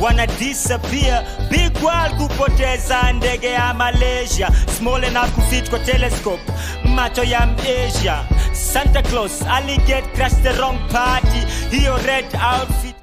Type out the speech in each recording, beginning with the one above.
wanna disappear. Big world kupoteza ndege ya Malaysia, small enough kufit kwa telescope macho ya Asia. Santa Claus alligator crashed the wrong party, hiyo red outfit.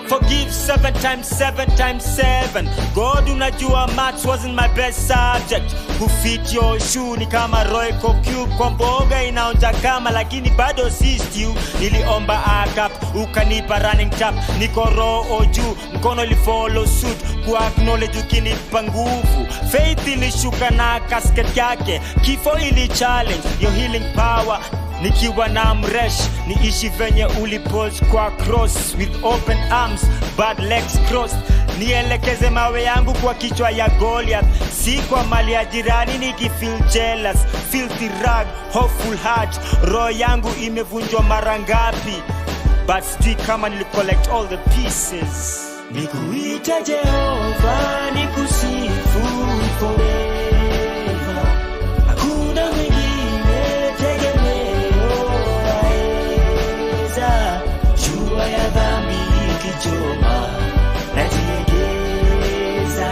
Forgive 7 times 7 times 7. God unajua maths wasn't my best subject. Who fit your shoe ni kama Royco Cube. Kwa mboga inaonja kama lakini bado si stew. Niliomba akap ukanipa running tap. Niko roho juu mkono li follow suit. Ku acknowledge ukinipa nguvu. Faith ilishuka na casket yake. Kifo ili challenge your healing power. Nikiwa na mresh niishi venye ulipulse kwa cross with open arms bad legs crossed. Nielekeze mawe yangu kwa kichwa ya Goliath, si kwa mali ya jirani nikifeel jealous. Filthy rag, hopeful heart, roho yangu imevunjwa mara ngapi, but still kama nilicollect all the pieces. Nikuita Jehova, nikusifu forever. Hakuna mwingine tegemeo waeza. Jua ya dhambi ikichoma najiegeza,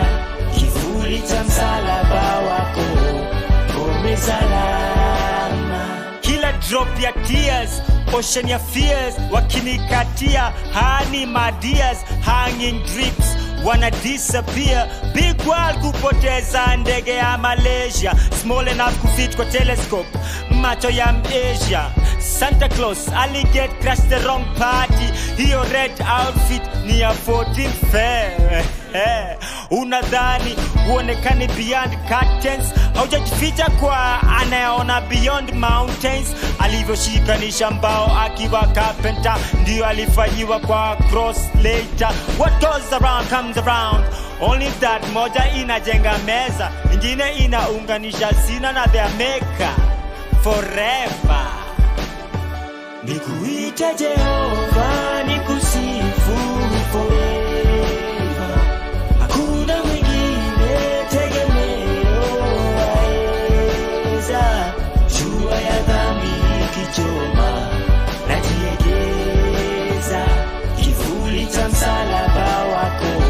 kivuli cha msalaba wako ngome salama. Kila drop ya tears, ocean ya fears, wakinikatia hani madias, hanging drips wanna disappear. Big world kupoteza ndege ya Malaysia, small enough kufit kwa telescope macho ya Asia. Santa Claus alligator crashed the wrong party, hiyo red outfit ni ya 14th fair. Unadhani uonekane beyond curtains, haujajificha kwa anayeona beyond mountains. Alivyoshikanisha mbao akiwa carpenter, ndio alifanyiwa kwa cross later. What goes around comes around, only that moja inajenga meza, ingine inaunganisha sina na their maker forever. Nikuita Jehova, nikusifu forever. Hakuna mwingine tegemeo waeza. Jua ya dhambi ikichoma najiegeza, kivuli cha msalaba wako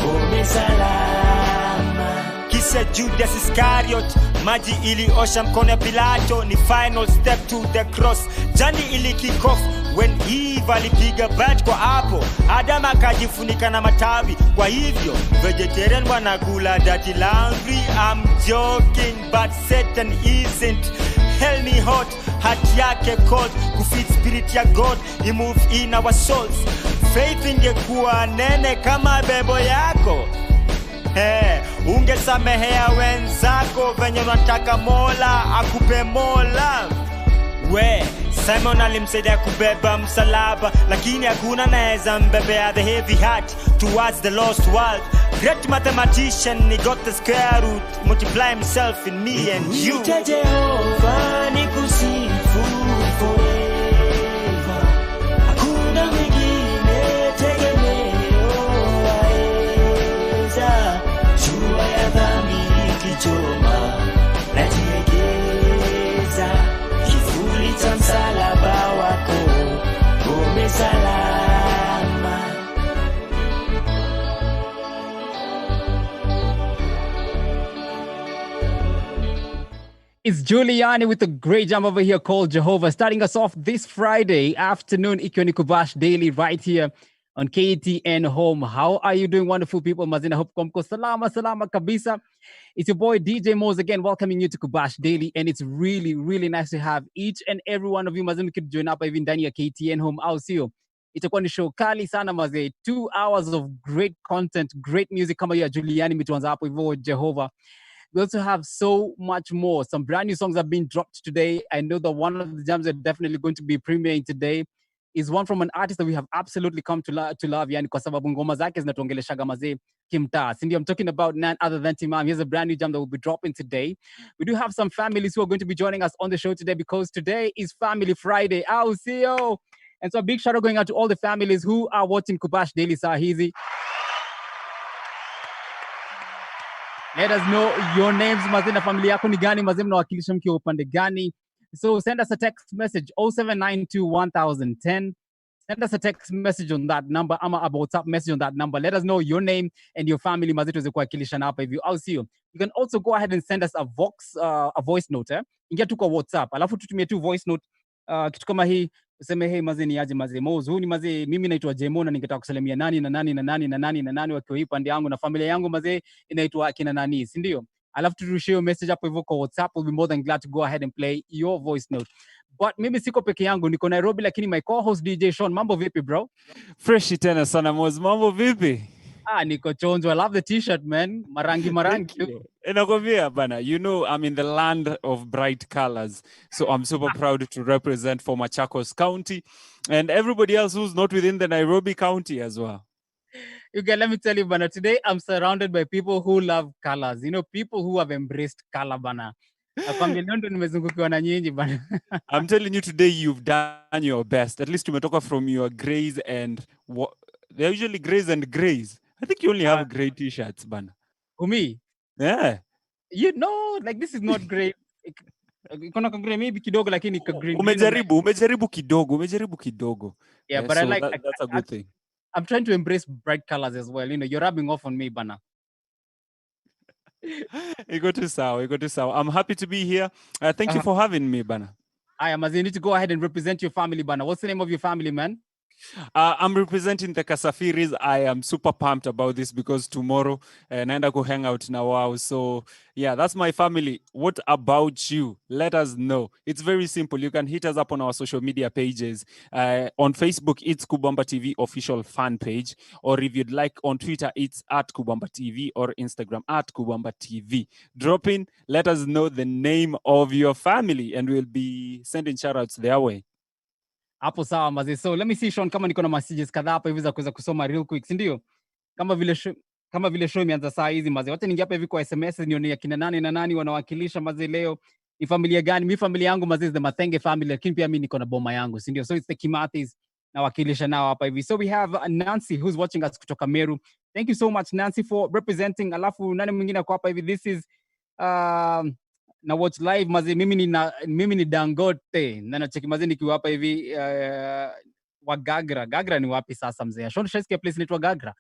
ngome salama. Kisa Judas Iscariot, maji iliosha mkono ya Pilato, ni final step to the cross. Jani ili kick off when Eve alipiga bat kwa apple, Adam akajifunika na matawi. Kwa hivyo vegetarian wanakula dirty laundry. I'm joking but Satan isn't. Hell ni hot, heart yake cold, kufit spirit ya God, he move in our souls. Faith ingekuwa nene kama bebo yako, ungesamehea wenzako venye unataka Mola akupe Mola. We, Simon alimsaidia kubeba msalaba, lakini hakuna naeza mbebea the heavy heart towards the lost world. Great mathematician, he got the square root, multiply himself in me and you. Nikuita Jehova, nikusifu forever. Hakuna mwingine tegemeo waeza. Jua ya dhambi ikichoma najiegeza, kivuli cha msalaba wako ngome salama. It's Giuliani with a great jam over here called Jehovah, starting us off this Friday afternoon. Ikiwa ni Kubash Daily right here on KTN Home. How are you doing, wonderful people? Mazina, hope komko salama kabisa. It's your boy DJ Moz again, welcoming you to Kubash Daily, and it's really, really nice to have each and every one of you. Mazina, could join up even ndani ya KTN Home au sio? itakuwa ni show kali sana mazee, 2 hours of great content, great music kama ya Juliani imetuanza hapo hivyo Jehovah. We also have so much more. Some brand new songs have been dropped today. I know that one of the jams that are definitely going to be premiering today is one from an artist that we have absolutely come to love, yani kwa sababu ngoma zake zinatuongeleshaga mazee kimtaa. Cindy, I'm talking about none other than Timam. Here's a brand new jam that will be dropping today. We do have some families who are going to be joining us on the show today because today is Family Friday. I'll see you. And so a big shout out going out to all the families who are watching Kubash Daily Sahizi. Let us know your names, mazina familia yako ni gani, mazina mnawakilisha mkiwa upande gani. So send us a text message 07921010. Send us a text message on that number ama a WhatsApp message on that number. Let us know your name and your family, mazito tuweze kuwakilisha na hapa hivi. I'll see you. You can also go ahead and send us a voice note. Ingia tu kwa WhatsApp. Alafu tutumie tu voice note kitu kama hii. Useme hey mazee ni aje mazee Moz, huu ni mazee, mimi naitwa Jemo na ningetaka kusalimia nani na nani na nani na nani na nani wakiwa hii pande yangu na familia yangu mazee inaitwa akina nani, si ndio? Alafu turushie message hapo hivyo kwa WhatsApp. We'll be more than glad to go ahead and play your voice note. But mimi siko peke yangu, niko Nairobi, lakini my co-host DJ Sean, mambo vipi bro? Fresh tena sana Moz, mambo vipi? Niko chonjo. I love the t-shirt man, marangi tu. Nakwambia bana, you know I'm in the land of bright colors, so I'm super proud to represent for Machakos County and everybody else who's not within the Nairobi County as well. You guys, let me tell you bana, today I'm surrounded by people who love colors, you know, people who have embraced color bana. Nimezungukiwa na nyinyi bana. I'm telling you today you've done your best. At least umetoka from your grays and they're usually grays and grays. I think you only have gray t-shirts bana. Who, me? Yeah. You know, like this is not great. Kuna kagre maybe kidogo lakini kagre. Umejaribu kidogo. Yeah, but so I like that's a good thing. I'm trying to embrace bright colors as well. You know, you're rubbing off on me bana. Iko tu sawa. I'm happy to be here. Thank you for having me bana. I am. As you need to go ahead and represent your family bana. What's the name of your family, man? I'm representing the Kasafiris. I am super pumped about this because tomorrow naenda go hang out na wao. So yeah, that's my family. What about you? Let us know. It's very simple. You can hit us up on our social media pages. On Facebook, it's Kubamba TV official fan page. Or if you'd like on Twitter, it's at Kubamba TV or Instagram at Kubamba TV. Drop in, let us know the name of your family and we'll be sending shout outs their way. Hapo sawa mazi. So let me see Sean kama niko na messages kadhaa hapa hivi za kuweza kusoma real quick, si ndio? Kama vile show imeanza saa hizi mazi. Wacha niingia hapa hivi kwa SMS nione akina nani na nani wanawakilisha mazi leo. Ni familia gani? Mimi familia yangu mazi is the Mathenge family, lakini pia mimi niko na boma yangu, si ndio? So it's the Kimathis nawakilisha nao hapa hivi. So we have Nancy who's watching us kutoka Meru. Thank you so much Nancy for representing. Alafu nani mwingine kwa hapa hivi? This is na watch live mazi, mimi ni Dangote na nacheki mazi nikiwa hapa hivi wa Gagra ni wapi sasa mzee? Sean, shasikia place inaitwa Gagra?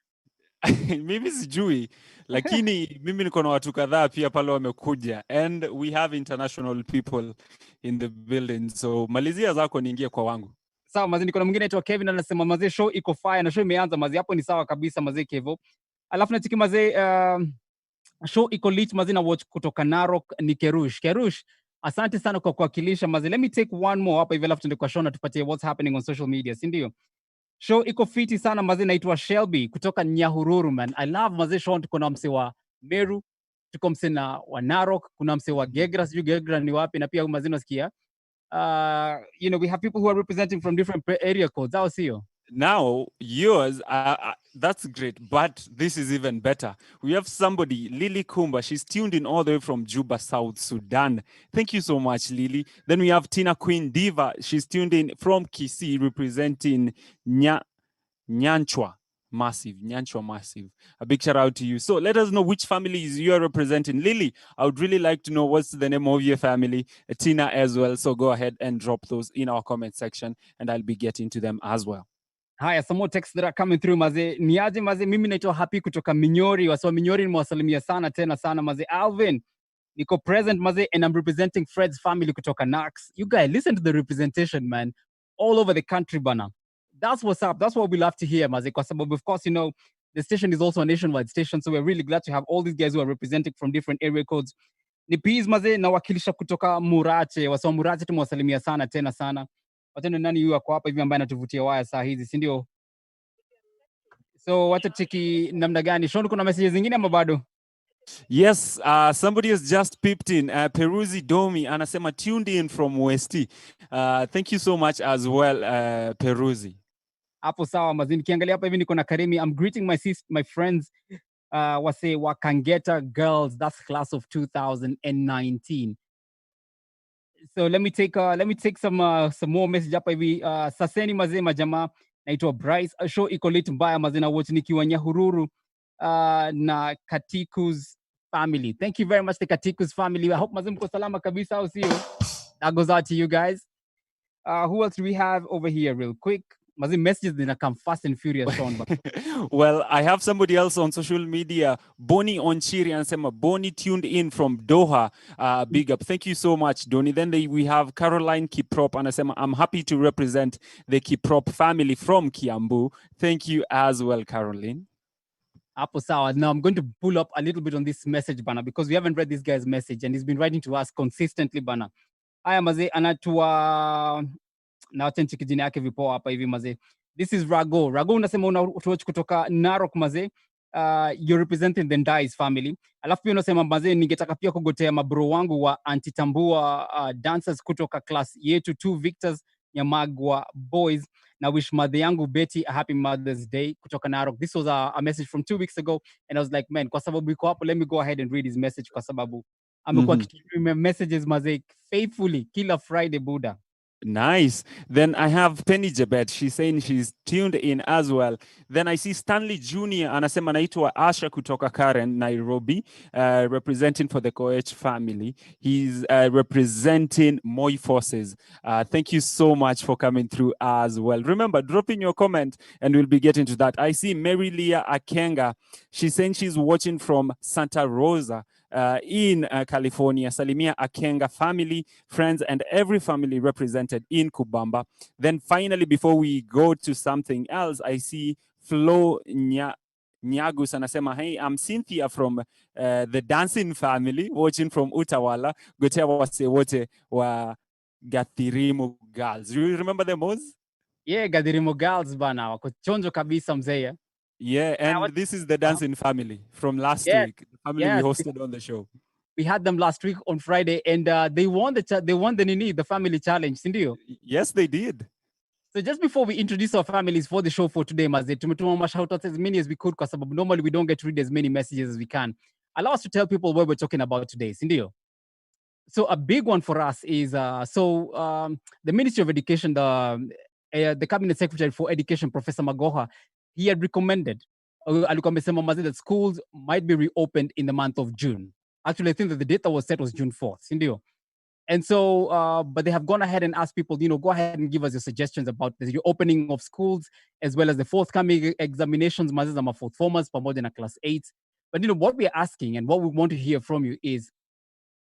Mimi sijui lakini mimi niko na watu kadhaa pia pale wamekuja and we have international people in the building, so malizia zako niingie kwa wangu. Sawa mazi, niko na mwingine anaitwa Kevin anasema mazi show iko fire na show imeanza mazi. Hapo ni sawa kabisa mazi Kevo. Alafu nacheki mazi show iko lit mazi na watch kutoka Narok ni Kerush. Asante sana kwa kuwakilisha mazi. Let me take one more hapa hivi alafu tuende kwa show na tupatie what's happening on social media, si ndio? Show iko fiti sana mazi, naitwa Shelby kutoka Nyahururu man. I love mazi show. Tuko na mse wa Meru, tuko mse na wa Narok, kuna mse wa Gegra, sijui Gegra ni wapi, na pia mazi nasikia you know we have people who are representing from different area codes. I'll see you. Now, yours, that's great, but this is even better. We have somebody, Lily Kumba. She's tuned in all the way from Juba, South Sudan. Thank you so much, Lily. Then we have Tina Queen Diva. She's tuned in from Kisii, representing Nyanchwa Massive. A big shout out to you. So let us know which families you are representing. Lily, I would really like to know what's the name of your family. Tina as well. So go ahead and drop those in our comment section, and I'll be getting to them as well. Haya, some more texts that are coming through maze. Niaje maze, mimi naitwa Happy kutoka Minyori. Wasiwa Minyori nimewasalimia sana tena sana maze. Alvin, niko present maze, and I'm representing Fred's family kutoka Nax. You guys, listen to the representation, man. All over the country, bana. That's what's up. That's what we love to hear, maze. Kwa sababu, of course, you know, the station is also a nationwide station, so we're really glad to have all these guys who are representing from different area codes. Ni peas maze, na wakilisha kutoka Murache. Wasiwa Murache tumewasalimia sana tena sana. Watendo nani huyu ako hapa hivi ambaye anatuvutia waya saa hizi, si ndio? So wacha cheki namna gani. Sean, kuna messages zingine ama bado? Yes, somebody has just peeped in. Peruzi Domi anasema tuned in from Westi. Thank you so much as well, Peruzi. Hapo sawa mazini. Nikiangalia hapa hivi niko na Karimi. I'm greeting my friends wase wa Kangeta girls. That's class of 2019. So let me take some more message hapa hivi. Saseni mazee majamaa, naitwa Bryce. Show iko late mbaya mazee, na wote nikiwa Nyahururu na Katikus family. Thank you very much the Katikus family. I hope mazee mko salama kabisa, au sio? That goes out to you guys. Who else do we have over here real quick? Mazee messages didn't come fast and furious, Sean. Well, I have somebody else on social media, Boni Onchiri, and Boni tuned in from Doha. Big up. Thank you so much, Doni. Then we have Caroline Kiprop, and I'm happy to represent the Kiprop family from Kiambu. Thank you as well, Caroline. Apo sawa. Now I'm going to pull up a little bit on this message, bana, because we haven't read this guy's message and he's been writing to us consistently, bana. Haya mazee, anatua na chenchi kijini yake vipoa hapa hivi mazee. This is Rago. Rago unasema unatuwatch kutoka Narok mazee. You're representing the Ndais family. Alafu pia unasema mazee, ningetaka pia kugotea mabro wangu wa Antitambua dancers kutoka class yetu 2 Victors Nyamagwa boys. Na wish mother yangu Betty a happy Mother's Day kutoka Narok. This was a message from 2 weeks ago and I was like, man, kwa sababu iko hapo, let me go ahead and read his message kwa sababu amekuwa akitumia messages mazee faithfully kila Friday Buddha. Nice. Then I have Penny Jebet. She's saying she's tuned in as well. Then I see Stanley Jr. anasema naitwa Asha kutoka Karen, Nairobi, representing for the Koech family. He's representing Moi Forces. Thank you so much for coming through as well. Remember, drop in your comment and we'll be getting to that. I see Mary Leah Akenga. She's saying she's watching from Santa Rosa. In California. Salimia Akenga family, friends, and every family represented in Kubamba. Then finally, before we go to something else, I see Flo Nyagus anasema, hey, I'm Cynthia from the dancing family, watching from Utawala. Gotea wase wote wa Gathirimu girls. Do you remember them, Oz? Yeah, Gathirimu girls bana, wako chonjo kabisa mzee. Yeah, and this is the dancing family from last week. The family we hosted on the show. We had them last week on Friday, and they won the family challenge, sindio? Yes, they did. So just before we introduce our families for the show for today, Mazet, tumetuma shoutouts as many as we could, because normally we don't get to read as many messages as we can. Allow us to tell people what we're talking about today, sindio? So a big one for us is the Ministry of Education, the Cabinet Secretary for Education, Professor Magoha, he had recommended that schools might be reopened in the month of June. Actually, I think that the date that was set was June 4th. Sindio? And so, but they have gone ahead and asked people, go ahead and give us your suggestions about the reopening of schools, as well as the forthcoming examinations, mazizama fourth formers, pamoja na class 8. But what we're asking and what we want to hear from you is,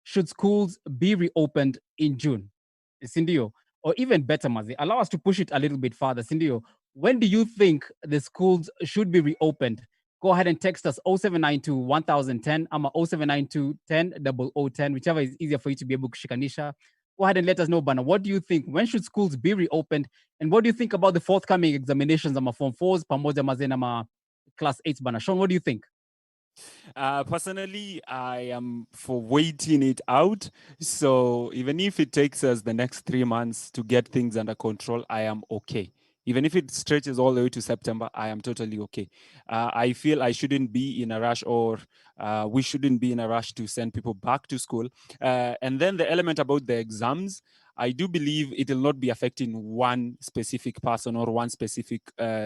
should schools be reopened in June? Sindio? Or even better, Mazi, allow us to push it a little bit farther. Sindio, when do you think the schools should be reopened? Go ahead and text us 0792 1010 ama 0792 10 0010, whichever is easier for you to be able to shikanisha. Go ahead and let us know, Bana. What do you think? When should schools be reopened? And what do you think about the forthcoming examinations ama Form 4s, pamoja mazena ma Class 8s, Bana? Sean, what do you think? Personally, I am for waiting it out. So even if it takes us the next 3 months to get things under control, I am okay. Even if it stretches all the way to September, I am totally okay. I feel I shouldn't be in a rush, or we shouldn't be in a rush to send people back to school. And then the element about the exams, I do believe it will not be affecting one specific person or one specific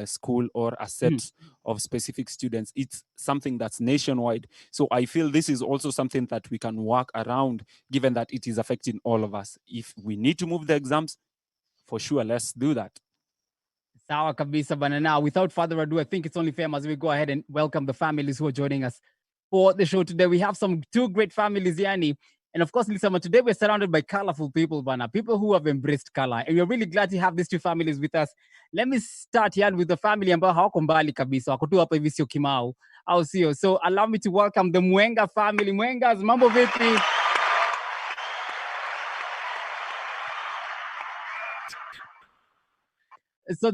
school or a set of specific students. It's something that's nationwide. So I feel this is also something that we can work around, given that it is affecting all of us. If we need to move the exams, for sure, let's do that. Sawa kabisa bana. Now, without further ado, I think it's only fair as we go ahead and welcome the families who are joining us for the show today. We have two great families, Yani. And of course, Lisama, today we're surrounded by colorful people, bana. People who have embraced color. And we're really glad to have these two families with us. Let me start here with the family ambao hawako mbali kabisa. Wako tu hapa hivi sio Kimau au sio. So allow me to welcome the Mwenga family. Mwengas, mambo vipi? So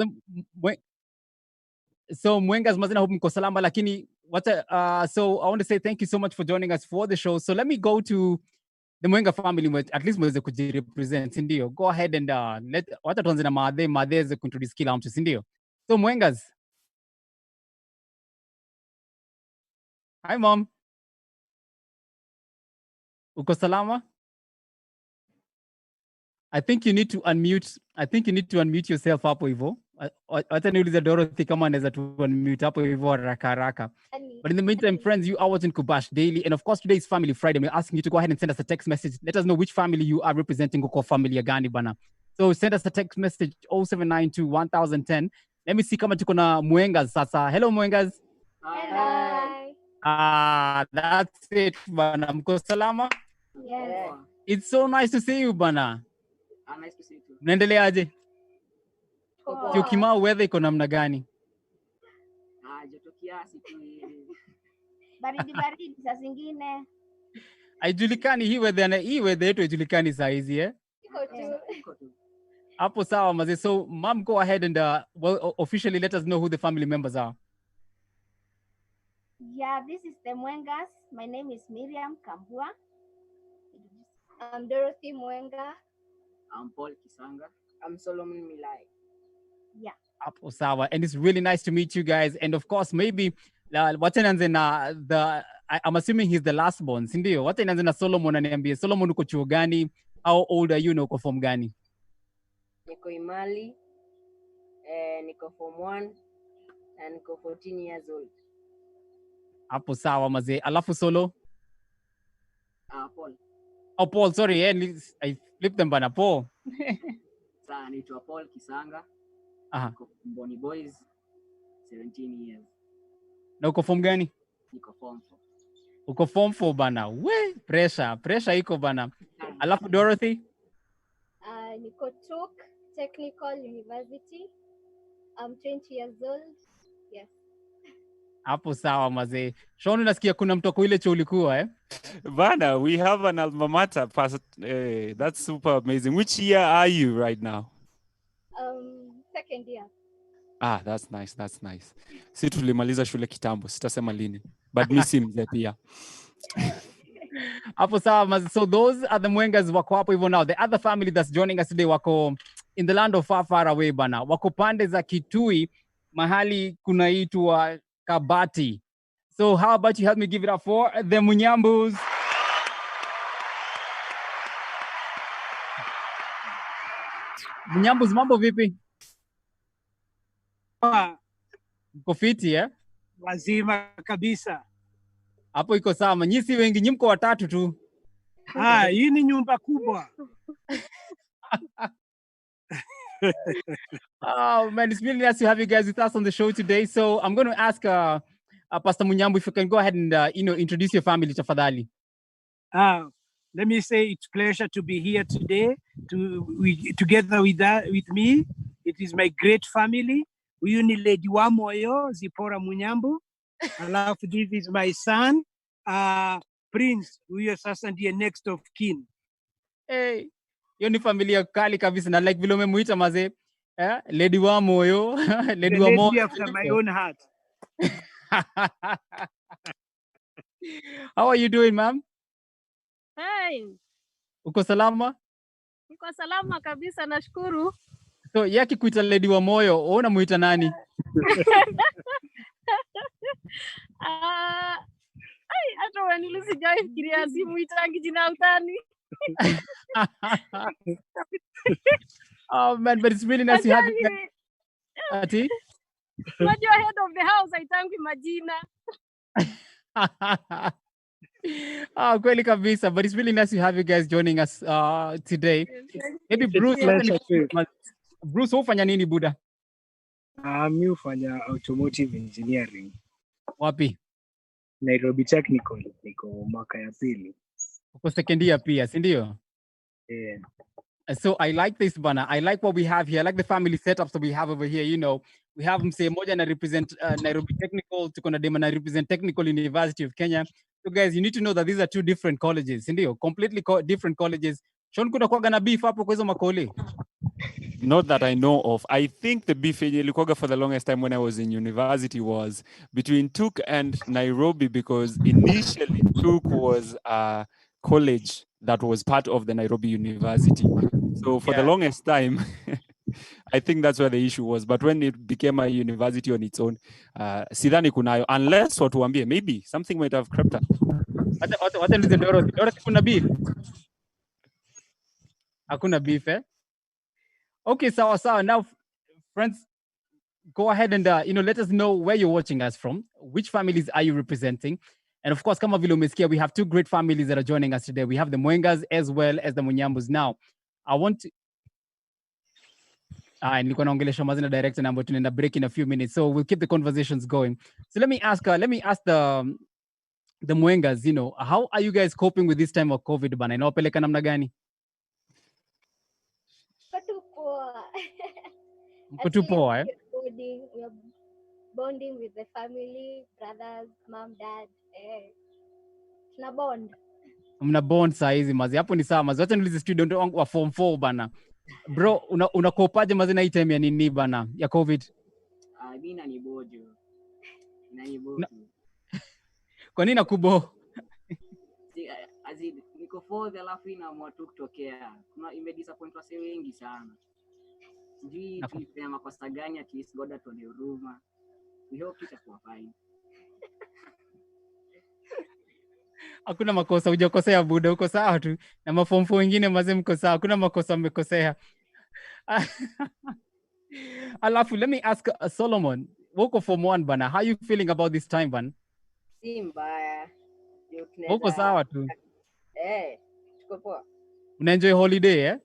so Mwengas mazina, hope mko salama, lakini so I want to say thank you so much for joining us for the show. So let me go to the Mwenga family, at least mweze kujirepresent, sindio? Go ahead and wacha tuanze na Madhe weze kuintroduce kila mtu, sindio? So Mwengas. Hi mom. Uko salama? I think you need to unmute yourself hapo hivyo. Wacha niulize Dorothy kama anaweza tu unmute hapo hivyo haraka haraka. But in the meantime, friends, you are watching Kubash Daily. And of course, today is Family Friday. We're asking you to go ahead and send us a text message. Let us know which family you are representing uko familia gani bana. So send us a text message 0792 1010. Let me see kama tuko na Mwengas sasa. Hello Mwengas. Hi. That's it bana. Mko salama? Yes. It's so nice to see you bana. Nice to see you too. Mnaendeleaje? Poa. Kiokimau weather iko namna gani? Joto kiasi tu. Baridi saa zingine. Haijulikani hii weather yetu haijulikani saa hizi Iko tu. Hapo sawa mazee. So mom, go ahead and officially let us know who the family members are. Yeah, this is the Mwengas. My name is Miriam Kambua. I'm Dorothy Mwenga. I'm Paul Kisanga. I'm Solomon Milai. Yeah. Hapo sawa. And it's really nice to meet you guys. And of course, maybe wacha na I'm assuming he's the last born, si ndio? Wacha nianze na Solomon, aniambie Solomon uko chuo gani? How old are you na uko form gani? Niko Imali. Niko form 1 and niko 14 years old. Hapo sawa mazee. Alafu Solo? Paul. Oh, Paul, sorry. I flipped them bana. Paul. Sasa naitwa Paul Kisanga. Niko Mboni Boys, 17 years. Na uko form gani? Niko form 4. Uko form 4 bana. We, pressure iko bana. Alafu Dorothy? Niko TUK Technical University. I'm 20 years old. Yes. Hapo sawa mazee. Sean, nasikia kuna mtoko ile cho ulikuwa Bana, we have an alma mater past, that's super amazing. Which year are you right now? Second year. That's nice. Si tulimaliza shule kitambo, sitasema lini. But mi si mzee pia. Hapo sawa mazee. So those are the Mwengas wako hapo hivyo now. The other family that's joining us today wako in the land of far away bana. Wako pande za Kitui, mahali kunaitwa Kabati. So how about you help me give it up for the Munyambus? Munyambus, mambo vipi? Uko fiti Wazima kabisa. Hapo iko sawa. Nyinyi si wengi, nyinyi mko watatu tu. Hii ni nyumba kubwa. Oh man, it's really nice to have you guys with us on the show today. So I'm going to ask Pastor Munyambu if you can go ahead and introduce your family tafadhali. Let me say it's a pleasure to be here today together with me. It is my great family. Huyu ni Lady wa Moyo Zipora Munyambu. Alafu this is my son Prince. Huyo sasa ndiye next of kin. Hey, hiyo ni familia kali kabisa na like vile umemuita mazee. Lady wa Moyo, Lady wa Moyo. Lady after my own heart. How are you doing, ma'am? Hey, Uko salama? niko salama kabisa, nashukuru. So yaki kuita Lady wa Moyo, wewe unamuita nani? Hata wewe nilisijai fikiria simuitangi jina utani. Oh man, but it's really nice to have you. Ati? Unajua head of the house haitangi majina. Kweli kabisa, but it's really nice to have you guys joining us today. Maybe Bruce, Bruce ufanya nini buda? Mimi hufanya automotive engineering. Wapi? Nairobi Technical, niko mwaka ya pili. Uko second year pia, si ndio? Yeah. So I like this bana. I like what we have here. I like the family setups that we have over here. You know, we have msee moja na represent Nairobi Technical, tuko na dema na represent Technical University of Kenya. So guys, you need to know that these are two different colleges, ndio? Completely different colleges. Sean, kuna kuwaga na beef hapo kwa hizo makoli? Not that I know of. I think the beef yenye ilikuwaga for the longest time when I was in university was between Tuk and Nairobi, because initially Tuk was a college that was part of the Nairobi University. So for the longest time, I think that's where the issue was. But when it became a university on its own, sidhani kunayo, unless watuambie, maybe something might have crept up. Wacha niulize Dorothy. Dorothy, kuna beef? Hakuna beef, eh? Okay, so now, friends, go ahead and let us know where you're watching us from. Which families are you representing? And of course, kama vile umesikia, we have two great families that are joining us today. We have the Mwengas as well as the Munyambus. Now, I want to... nilikuwa naongelesha mazina direct number tunaenda break in a few minutes, so we'll keep the conversations going. So let me ask the Mwengas, how are you guys coping with this time of COVID bana? Inawapeleka namna gani? Mko tu poa, eh? We are bonding with the family, brothers, mom, dad. Tuna bond. Mna bond saa hizi mazi. Hapo ni sawa mazi. Wacha niulize student wangu wa form 4 bana. Bro, unakopaje mazi na hii time ya nini bana? Ya COVID? Mimi na nibojo. Kwa nini nakubo? Niko fourth alafu inaamua tu kutokea. Kuna imedisappoint wase wengi sana. Sijui tulifanya makosa gani, at least God atuone huruma. We hope itakuwa fine. Hakuna makosa, hujakosea buda, uko sawa tu. Na maform 4 wengine maze mko sawa. Hakuna makosa mmekosea. Alafu, let me ask Solomon, wako form 1 bana. How are you feeling about this time bana? Si mbaya. Uko sawa tu. Tuko poa. Unaenjoy holiday, eh?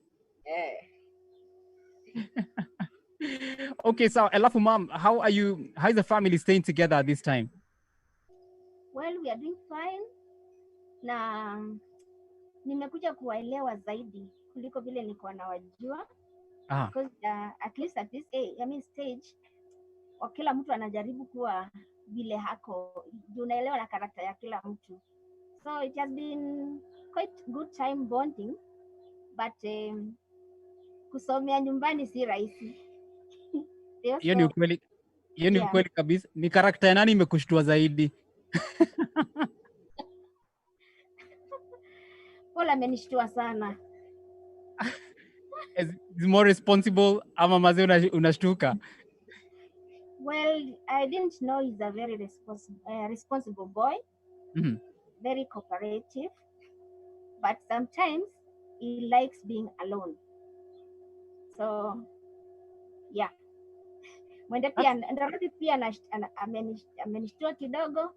Okay, so alafu mom, how is the family staying together at this time? Well, we are doing fine. Na nimekuja kuwaelewa zaidi kuliko vile nilikuwa nawajua. Because at least at this stage, kila mtu anajaribu kuwa vile hako. Unaelewa na karakta ya kila mtu. So it has been quite good time bonding, but kusomea nyumbani si rahisi. Hiyo ni ukweli. Hiyo ni ukweli kabisa. Ni karakta ya nani imekushtua zaidi? Paul amenishtua sana. Is more responsible ama maze unashtuka? Well, I didn't know he's a very responsible boy. Mm-hmm. Very cooperative. But sometimes he likes being alone. So, yeah. Mwende pia Dorothy pia amenishtua kidogo.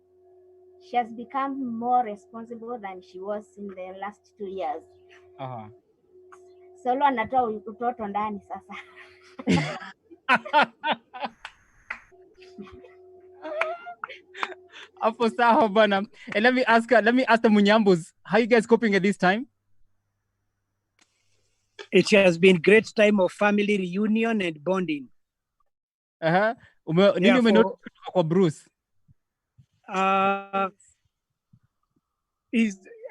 She has become more responsible than she was in the last 2 years. Solo anatoa utoto ndani sasa. Apo sawa bana. And let me ask the Munyambus, how are you guys coping at this time? It has been great time of family reunion and bonding. Nini umenotice kwa Bruce?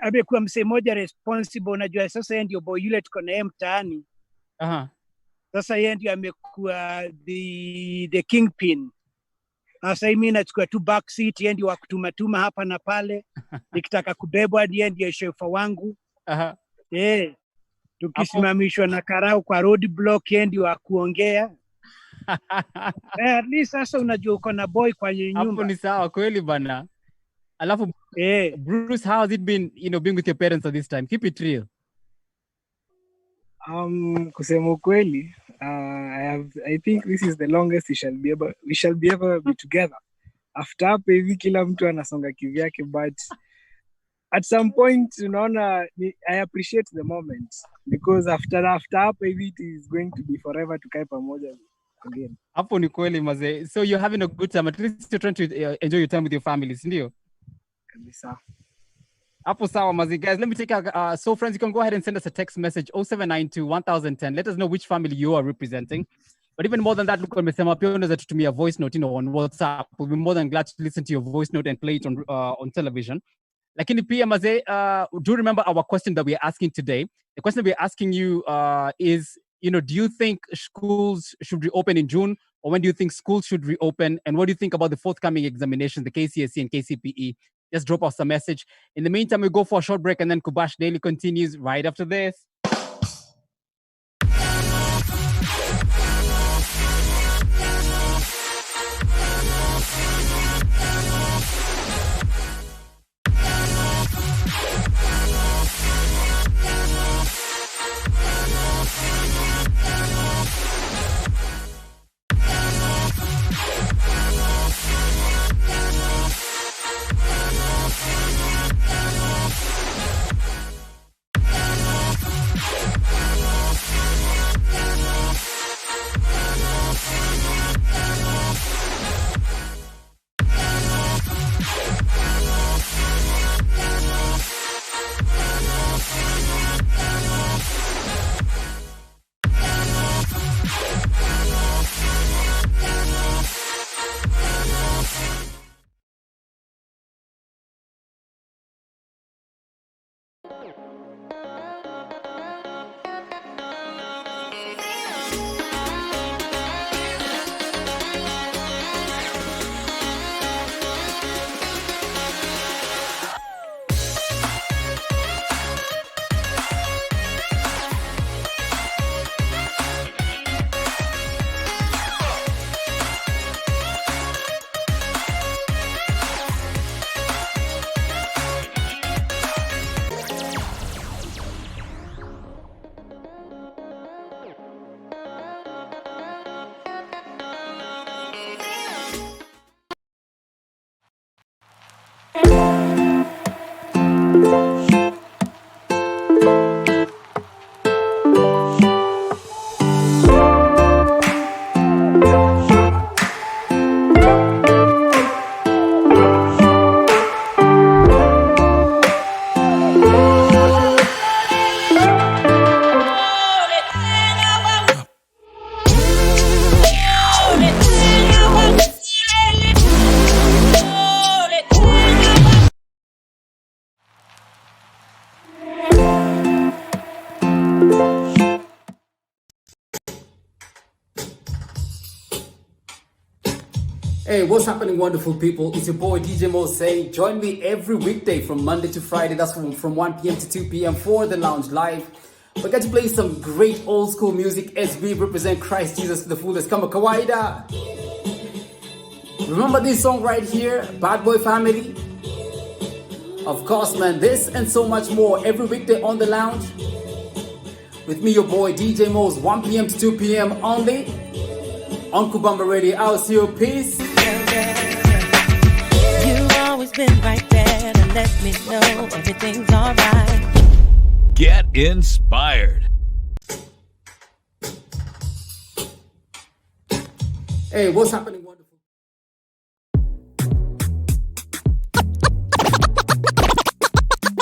Amekuwa msee moja responsible. Unajua sasa yeye ndio boy yule tuko naye mtaani. Sasa yeye ndio amekuwa the kingpin. Sasa mimi nachukua tu back seat, yeye ndio wakutumatuma hapa na pale. Nikitaka kubebwa yeye ndio chauffeur wangu. Tukisimamishwa na karau kwa road block, yeye ndio wakuongea. At least sasa unajua uko na boy kwa nyumba. Hapo ni sawa kweli bana. Alafu Bruce, how has it been, being with your parents at this time? Keep it real. Kusema ukweli, I think this is the longest we shall be able be together. After hapo hivi kila mtu anasonga kivyake, but at some point unaona I appreciate the moment, because after hapo hivi it is going to be forever tukae pamoja again. Hapo ni kweli maze. So you're having a good time, at least you're trying to enjoy your time with your families, ndio? Kabisa. Hapo sawa mazi. Guys, let me take so friends, you can go ahead and send us a text message 0792 1010. Let us know which family you are representing. But even more than that, look, umesema pia unaweza tutumia voice note on WhatsApp. We'll be more than glad to listen to your voice note and play it on television. Lakini pia Maze, do you remember our question that we are asking today? The question we are asking you is, do you think schools should reopen in June, or when do you think schools should reopen? And what do you think about the forthcoming examinations, the KCSE and KCPE? Just drop us a message. In the meantime, we go for a short break, and then Kubash Daily continues right after this. Hey, what's happening, wonderful people? It's your boy DJ Mo saying, join me every weekday from Monday to Friday. That's from 1 p.m. to 2 p.m. for the Lounge Live. We're going to play some great old school music as we represent Christ Jesus to the fullest. Kama kawaida. Remember this song right here, Bad Boy Family? Of course, man, this and so much more every weekday on the Lounge. With me, your boy DJ Mo's 1 p.m. to 2 p.m. only on Kubamba Radio. I'll see you. Peace. You've always been right there to let me know everything's alright. Get inspired. Hey, what's happening, wonderful?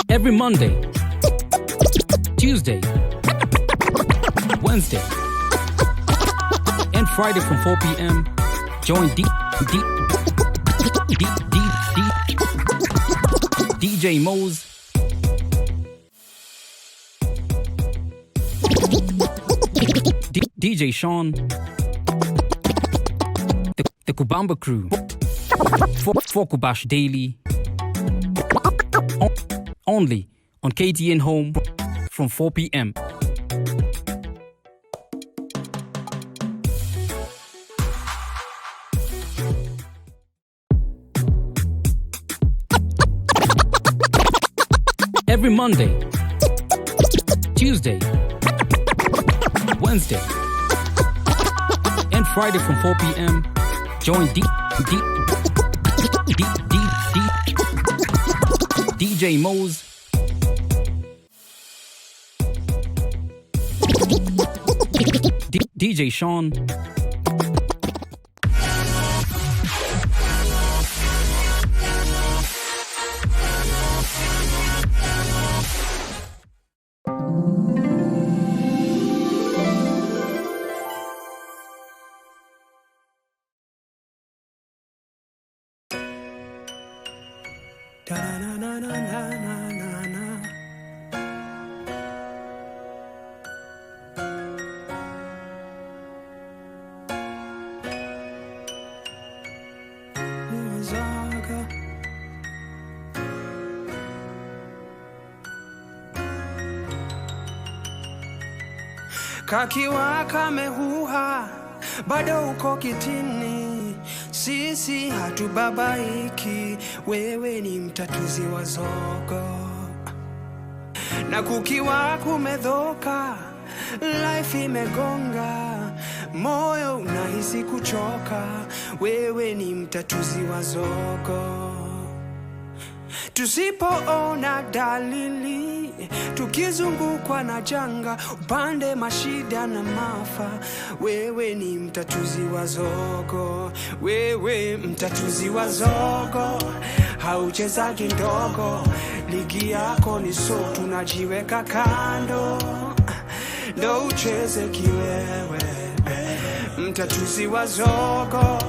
Every Monday, Tuesday, Wednesday, and Friday from 4 p.m. Join DJ Mo's DJ Sean, the Kubamba crew for Kubash Daily, only on KTN Home from 4 p.m. Every Monday, Tuesday, Wednesday, and Friday from 4 p.m. Join DJ Mo's DJ Sean, Kakiwa kamehuha bado uko kitini, sisi hatubabaiki, wewe ni mtatuzi wa zogo. Na kukiwa kumedhoka, life imegonga, moyo unahisi kuchoka, wewe ni mtatuzi wa zogo. Tusipoona dalili, tukizungukwa na janga, upande mashida na maafa, wewe ni mtatuzi wa zogo. Wewe mtatuzi wa zogo, hauchezagi ndogo, ligi yako ni so, tunajiweka kando, ndo ucheze kiwewe. Mtatuzi wa zogo,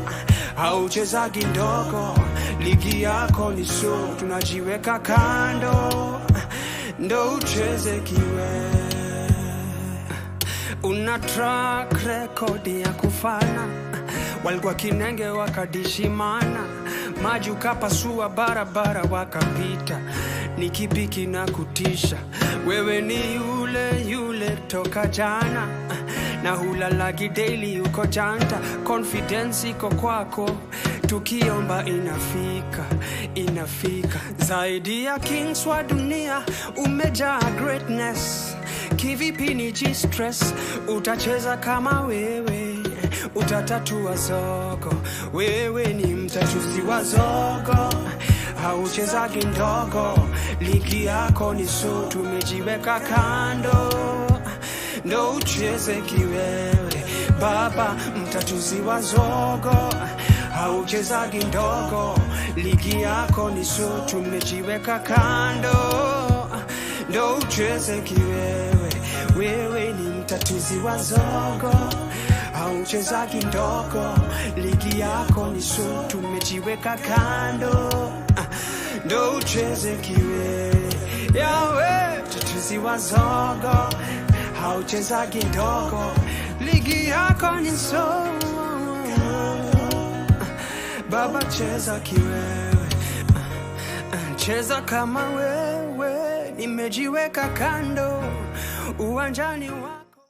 hauchezagi ndogo, ligi yako ni so, tunajiweka kando, ndo ucheze kiwe. Una track record ya kufana, walikuwa kinenge wakadishimana, maji ukapasua barabara wakapita, ni kipi kinakutisha? Wewe ni yule toka jana, na hulalagi daily uko janta, confidence iko kwako, tukiomba inafika. Zaidi ya kings wa dunia, umejaa greatness, kivipi ni G-stress, utacheza kama wewe, utatatua zogo. Wewe ni mtatuzi wa zogo, hauchezagi ndogo, ligi yako ni so, tumejiweka kando, ndo ucheze kiwewe. Baba mtatuzi wa zogo, hauchezagi ndogo, ligi yako ni so, tumejiweka kando, ndo ucheze kiwewe. Wewe ni mtatuzi wa zogo, hauchezagi ndogo, ligi yako ni so, tumejiweka kando, ndo ucheze kiwewe. Yawe mtatuzi wa zogo, hauchezagi ndogo, ligi yako ni so, baba cheza kiwewe, cheza kama wewe, nimejiweka kando, uwanjani wako.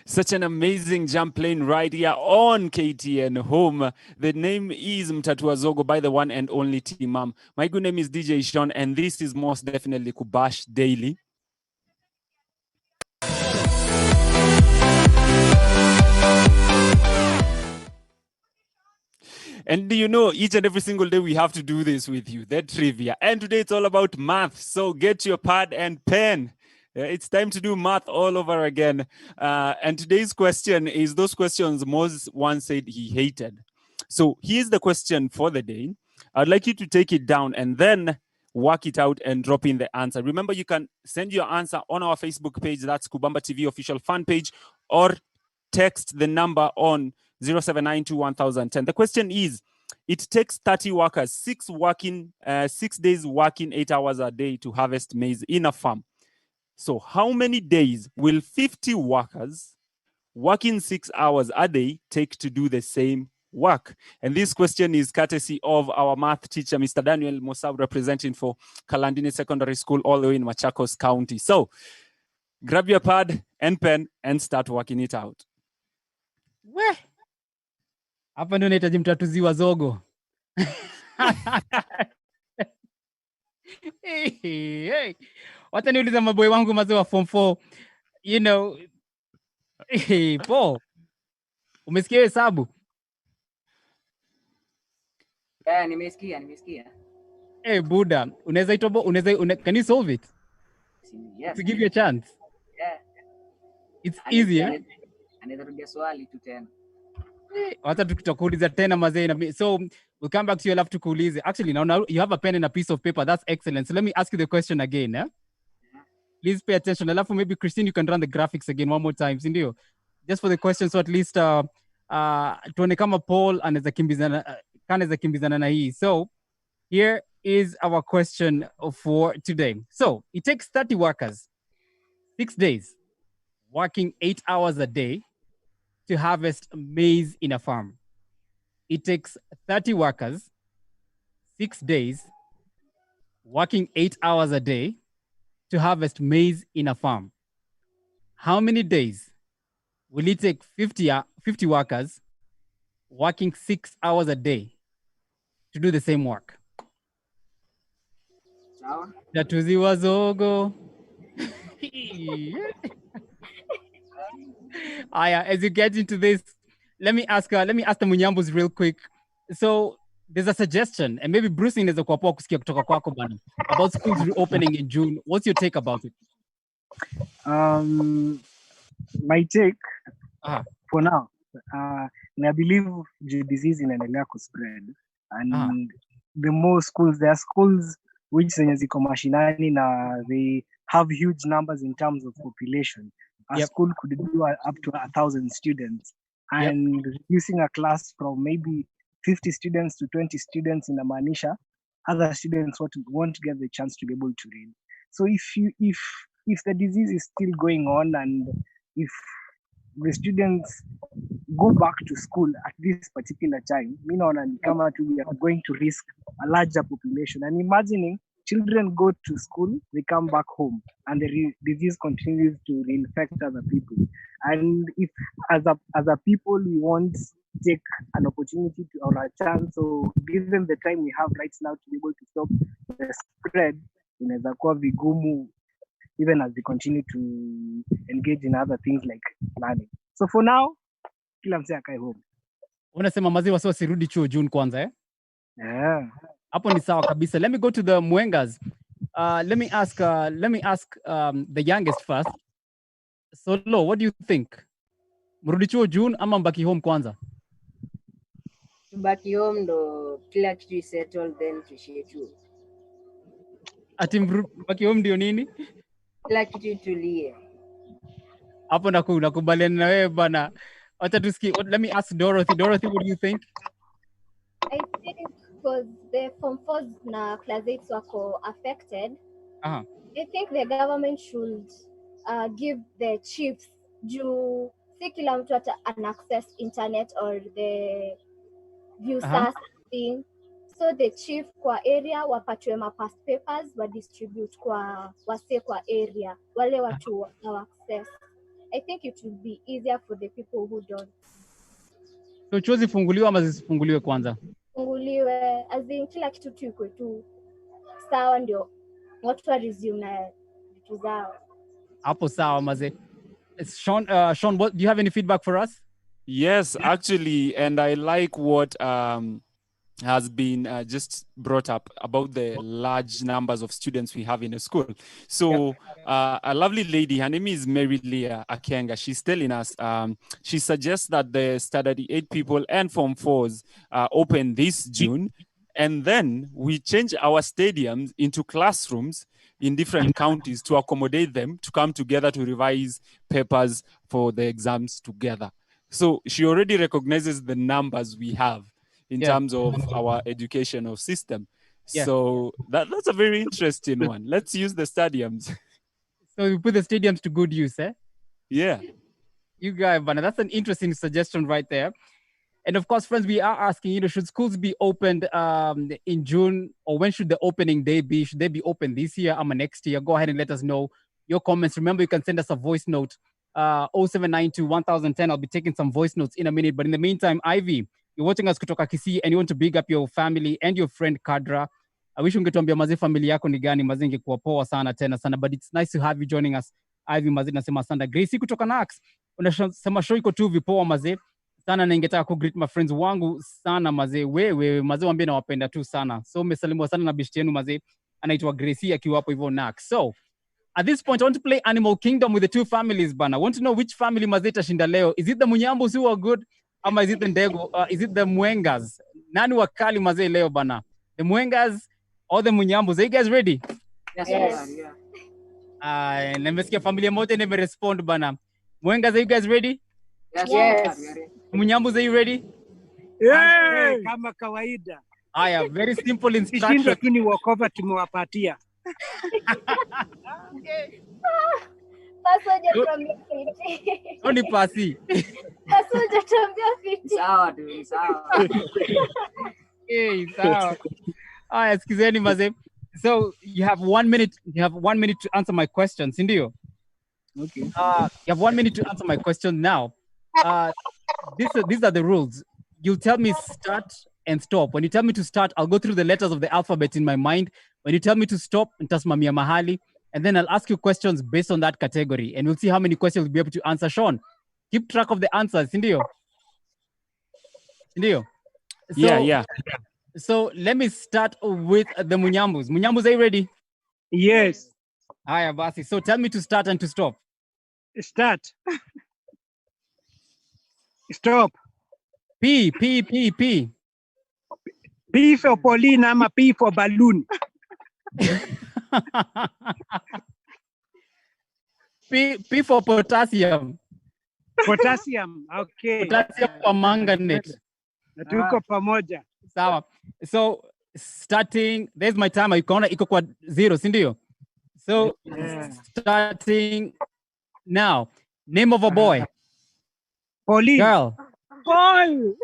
Such an amazing jump playing right here on KTN Home. The name is Mtatua Zogo by the one and only T-Mam. My good name is DJ Sean, and this is most definitely Kubash Daily. And you know, each and every single day we have to do this with you, the trivia. And today it's all about math. So get your pad and pen. It's time to do math all over again. And today's question is those questions Moses once said he hated. So here's the question for the day. I'd like you to take it down and then work it out and drop in the answer. Remember, you can send your answer on our Facebook page. That's Kubamba TV official fan page, or text the number on 07921010. The question is, it takes 30 workers, 6 days working 8 hours a day to harvest maize in a farm. So how many days will 50 workers working 6 hours a day take to do the same work? And this question is courtesy of our math teacher, Mr. Daniel Mosab, representing for Kalandini Secondary School all the way in Machakos County. So grab your pad and pen and start working it out. Weh. Hapa ndio nahitaji mtatuzi wa zogo. Hey. Wacha niuliza maboy wangu mazee wa form 4. You know, hey, Paul. Umesikia hesabu? Nimesikia. Hey, Buddha, can you solve it? Yes. To give you a chance. Yeah. It's easier. Anaweza rudia swali tu tena. Wacha tutakuuliza tena mazee. So we'll come back to you, I'll have to kuulize. Actually, now you have a pen and a piece of paper. That's excellent. So let me ask you the question again. Please pay attention. Alafu maybe Christine, you can run the graphics again one more time. Sindio? Just for the question, so at least tuone kama Paul anaweza kimbizana na hii. So Here is our question for today. So it takes 30 workers, 6 days, working 8 hours a day to harvest maize in a farm. It takes 30 workers, 6 days, working 8 hours a day to harvest maize in a farm. How many days will it take 50 workers working 6 hours a day to do the same work? Tatuzi wazogo. Aya, as you get into this, let me ask the Munyambus real quick. So there's a suggestion, and maybe Bruce inaweza kuwa poa kusikia kutoka kwako bana, about schools reopening in June. What's your take about it? My take for now, I believe disease inaendelea kuspread, and the more schools, there are schools which zenye ziko mashinani na they have huge numbers in terms of population. A school could do up to 1,000 students, and reducing a class from maybe 50 students to 20 students in Amanisha, other students won't get the chance to be able to read. So if the disease is still going on, and if the students go back to school at this particular time, we are going to risk a larger population. And imagining children go to school, they come back home, and the disease continues to reinfect other people. And if as a people we want take an opportunity to, or a chance, so given the time we have right now to be able to stop the spread, inaweza kuwa vigumu even as we continue to engage in other things like learning. So for now, kila msee akae home. Unasema maziwa sio sirudi chuo June kwanza eh? Yeah. Hapo ni sawa kabisa. Let me go to the Mwengas. Let me ask the youngest first. Solo, what do you think? Mrudi chuo June ama mbaki home kwanza? Tubaki home ndo kila kitu settle, then tuishie chuo. Ati mbaki home ndio nini? Kila kitu itulie. Hapo nakubaliana na wewe bana. Acha tusikie. Let me ask Dorothy. Dorothy, what do you think? I think because the Form 4s na Class 8s wako affected, I think the government should give the chiefs juu si kila mtu an access internet or the ViewSAS thing. So the chief kwa area wapatiwe past papers wa distribute kwa wase kwa area wale watu wa access. I think it will be easier for the people who don't. So chuo zifunguliwe ama zisifunguliwe kwanza? Funguliwe, as in kila kitu tu iko tu sawa ndio watu wa resume na vitu zao. Hapo sawa maze. Sean, what, do you have any feedback for us? Yes, actually, and I like what has been just brought up about the large numbers of students we have in a school. So a lovely lady, her name is Mary Leah Akenga, she's telling us, she suggests that the Standard 8 people and Form 4s open this June, and then we change our stadiums into classrooms in different counties to accommodate them to come together to revise papers for the exams together. So she already recognizes the numbers we have in terms of our educational system. So that's a very interesting one. Let's use the stadiums. So we put the stadiums to good use, eh? Yeah. You guys, Bana, that's an interesting suggestion right there. And of course, friends, we are asking, should schools be opened in June, or when should the opening day be? Should they be open this year or next year? Go ahead and let us know your comments. Remember, you can send us a voice note, 0792 1010. I'll be taking some voice notes in a minute. But in the meantime, Ivy, you're watching us kutoka Kisii and you want to big up your family and your friend Kadra. I wish ungetuambia maze familia yako ni gani, maze ingekuwa poa sana tena sana, but it's nice to have you joining us. Ivy maze nasema sana. Gracie kutoka Nax, unasema show iko tu vipoa maze sana, na ningetaka ku greet my friends wangu sana maze. Wewe maze waambie nawapenda tu sana. So umesalimiwa sana na bishti yenu maze anaitwa Gracie akiwa hapo hivyo Nax. So at this point, I want to play Animal Kingdom with the two families, bana. I want to know which family mazeta shinda leo. Is it the Munyambos who are good? Ama is it the Ndego? Is it the Mwengas? Nani wakali maze leo, bana? The Mwengas or the Munyambos? Are you guys ready? Yes. Nimesikia familia moja nimerespond, bana. Mwengas, are you guys ready? Yes. Munyambos, are you ready? Yeah. Kama kawaida. Haya, very simple Kishindwa instruction. tu ni walkover tumewapatia. Sasa hujatuambia fiti. Oni pasi. Sasa hujatuambia fiti. Sawa tu, sawa. Okay, sawa. Haya, sikizeni maze. So you have 1 minute. You have 1 minute to answer my questions, ndio? Okay. You have 1 minute to answer my question now. These are the rules. You'll tell me start and stop. When you tell me to start, I'll go through the letters of the alphabet in my mind. When you tell me to stop, nitasimamia mahali, and then I'll ask you questions based on that category, and we'll see how many questions you'll be able to answer. Sean, keep track of the answers, ndio? Ndio? Yeah. So let me start with the Munyambus. Munyambus, are you ready? Yes. Hiya, basi. So tell me to start and to stop. Start. Stop. P. P for Pauline ama P for balloon. P for potassium. Potassium. Okay. Potassium for manganate. Tuko pamoja. Sawa. So starting, there's my timer. Ikaona iko kwa 0, si ndio? So starting now. Name of a boy. Pauline. Girl. Paul.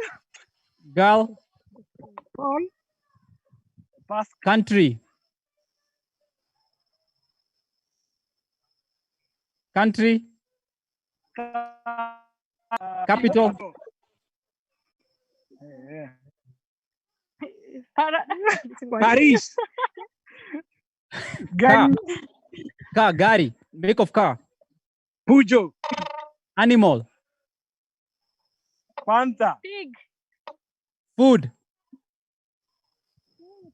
Girl. Paul. Country. Country. Capital. Paris. Car. Gari. Make of car. Pujo. Animal. Panther. Pig. Food.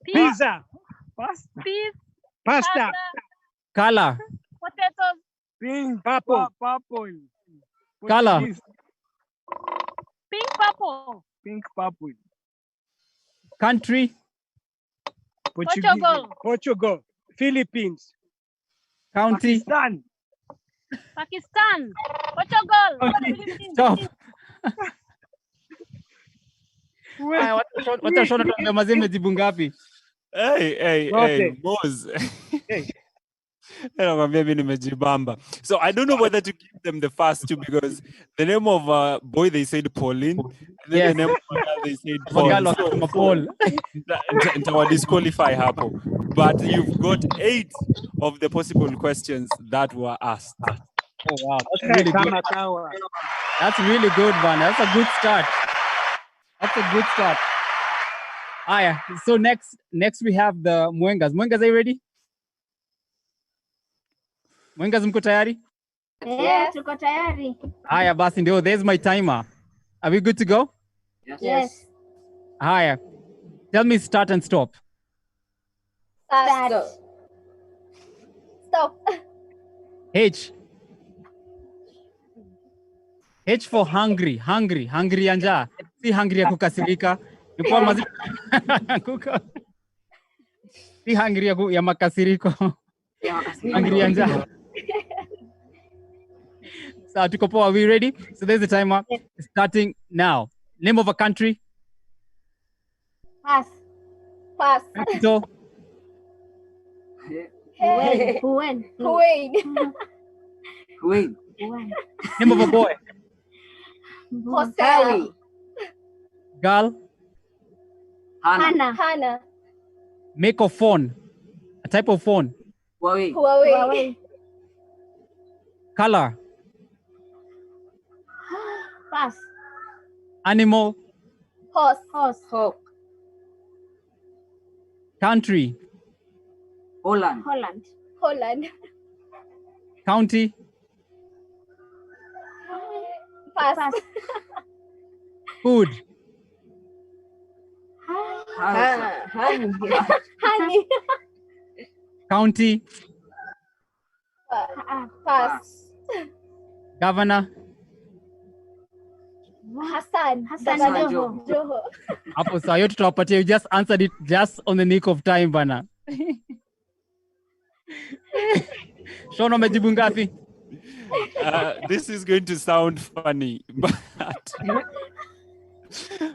Pizza. Peas. Pasta. Color. Potatoes. Pink. Purple. Color. Pink purple. Pink purple. Country. Portugal. Philippines. County. Pakistan. Portugal. Stop. Wacha Shona tuambie mazee mmejibu ngapi? Hey, Moz. Nakwambia mimi nimejibamba. So I don't know whether to give them the first two because the name of boy they said Pauline, and then the name of girl they said Paul. So, disqualify hapo. But you've got 8 of the possible questions that were asked. Oh wow, that's really good. That's really good, man. That's a good start. Aya, so next we have the Mwengas. Mwengas, are you ready? Mwengas, mko tayari? Yeah, tuko tayari. Aya, basi ndio, there's my timer. Are we good to go? Yes. Aya, tell me start and stop. Start. Stop. H for hungry ya njaa, si hungry ya kukasirika. Ni kwa kuka. Si hungry ya makasiriko. Hungry ya njaa. So tuko poa, are we ready? So there's the timer starting now. Name of a country. Pass. Capital. Kuwait. Name of a boy. Hostel. Girl. Hannah. Make of phone. A type of phone. Huawei. Color. Pass. Animal. Horse. Country. Holland. County. Pass. Food. Honey. County. Pass. Governor. Hassan Joho. Hapo saa yote tutawapatia. You just answered it just on the nick of time bana. Sean, umejibu ngapi? This is going to sound funny, but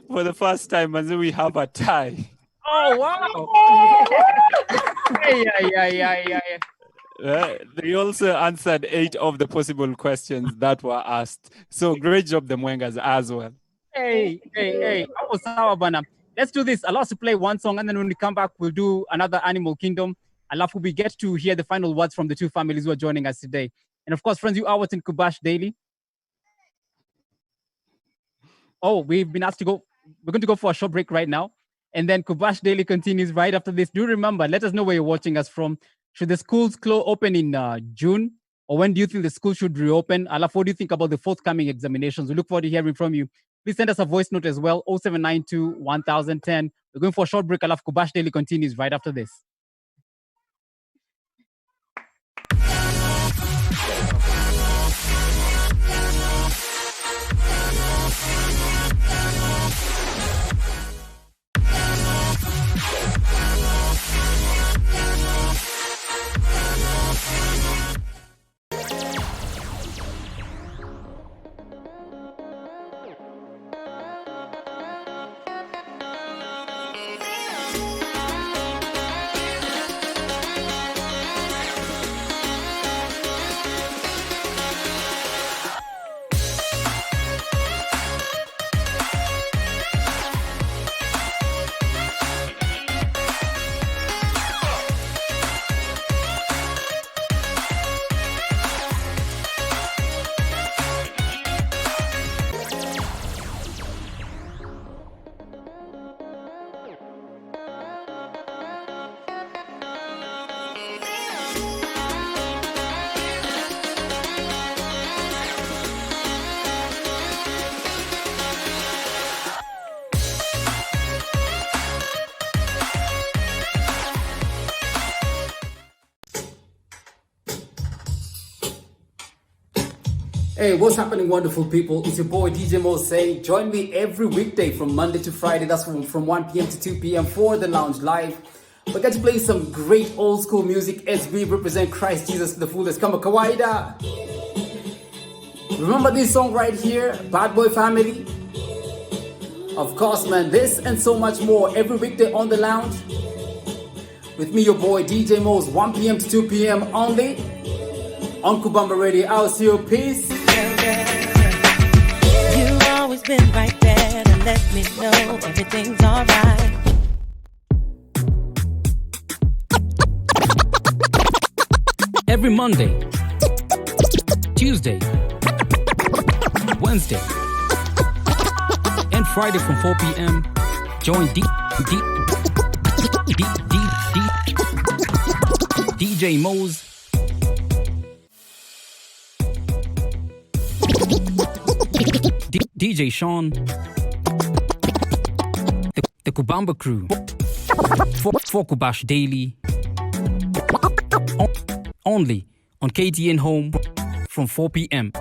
for the first time, we have a tie. Oh, wow. They also answered 8 of the possible questions that were asked. So great job, the Mwengas, as well. Hey. Oh, sawa bana. Let's do this. Allow us to play one song, and then when we come back, we'll do another Animal Kingdom. Alafu, we get to hear the final words from the two families who are joining us today. And of course, friends, you are watching Kubash Daily. Oh, we've been asked to go. We're going to go for a short break right now. And then Kubash Daily continues right after this. Do remember, let us know where you're watching us from. Should the schools open in June? Or when do you think the school should reopen? Alaf, what do you think about the forthcoming examinations? We look forward to hearing from you. Please send us a voice note as well, 0792 1010. We're going for a short break. Alaf, Kubash Daily continues right after this. Hey, what's happening, wonderful people? It's your boy DJ Mo saying, join me every weekday from Monday to Friday. That's from 1 p.m. to 2 p.m. for the Lounge Live. We're going to play some great old school music as we represent Christ Jesus to the fullest. Come on, Kawaida. Remember this song right here, Bad Boy Family? Of course, man, this and so much more every weekday on the Lounge. With me, your boy DJ Mo's 1 p.m. to 2 p.m. only on Kubamba Radio. I'll see you. Peace. You've always been right there to let me know everything's alright. Every Monday, Tuesday, Wednesday, and Friday from 4 p.m. Join DJ Mo's DJ Sean, the Kubamba crew, for Kubash Daily, only on KTN Home from 4 p.m.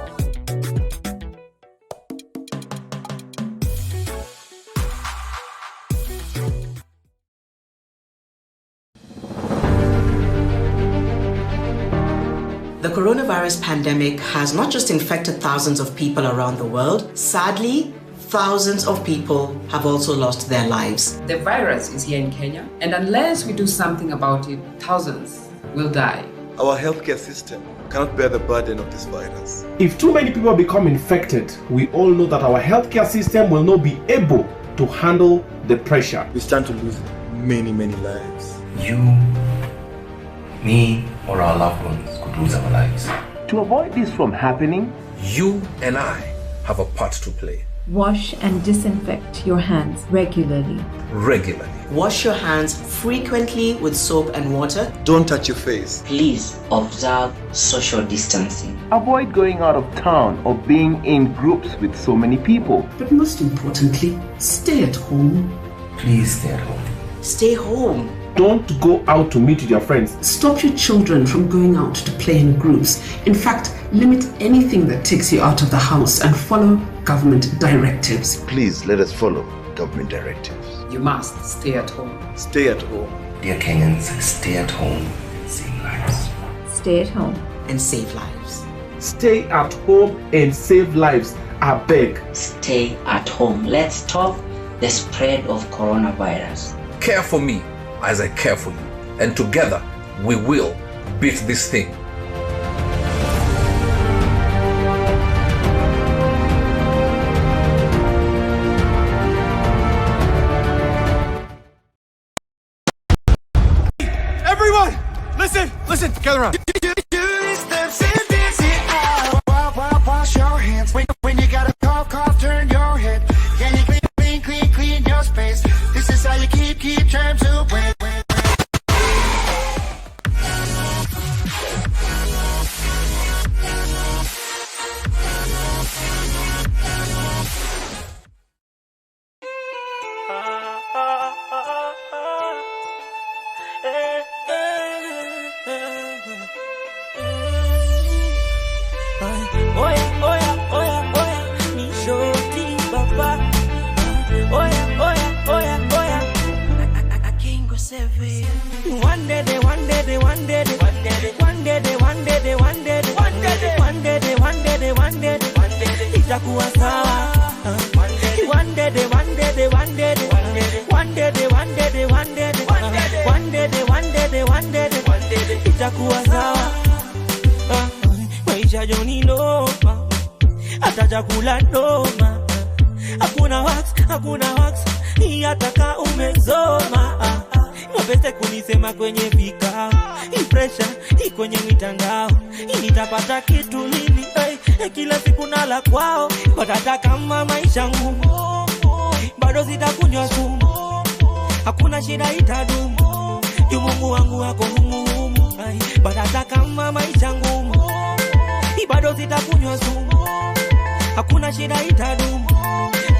The coronavirus pandemic has not just infected thousands of people around the world. Sadly, thousands of people have also lost their lives. The virus is here in Kenya, and unless we do something about it, thousands will die. Our healthcare system cannot bear the burden of this virus. If too many people become infected, we all know that our healthcare system will not be able to handle the pressure. We stand to lose many lives. You, me, or our loved ones could lose our lives. To avoid this from happening, you and I have a part to play. Wash and disinfect your hands regularly. Wash your hands frequently with soap and water. Don't touch your face. Please observe social distancing. Avoid going out of town or being in groups with so many people. But most importantly, stay at home. Please stay at home. Stay home. Don't go out to meet with your friends. Stop your children from going out to play in groups. In fact, limit anything that takes you out of the house and follow government directives. Please let us follow government directives. You must stay at home. Stay at home. Dear Kenyans, stay at home and save lives. Stay at home and save lives. Stay at home and save lives. I beg. Stay at home. Let's stop the spread of coronavirus. care for me as I care for you. And together, we will beat this thing. Everyone, listen, gather around. Wash your hands when you got a cough, turn your head. Can you clean your space? This is how you keep germs away. Itakuwa sawa. One day, itakuwa sawa. Maisha joni noma, hata chakula noma. Hakuna wax, yataka umezoma. Mapeste kunisema kwenye vikao, pressure kwenye mitandao. Nitapata kitu nini? Kila siku nala kwao, hata kama maisha ngumu, bado sitakunywa sumu. Hakuna shida itadumu, Mungu wangu wako humu. Hata kama maisha ngumu, bado sitakunywa sumu. Hakuna shida itadumu,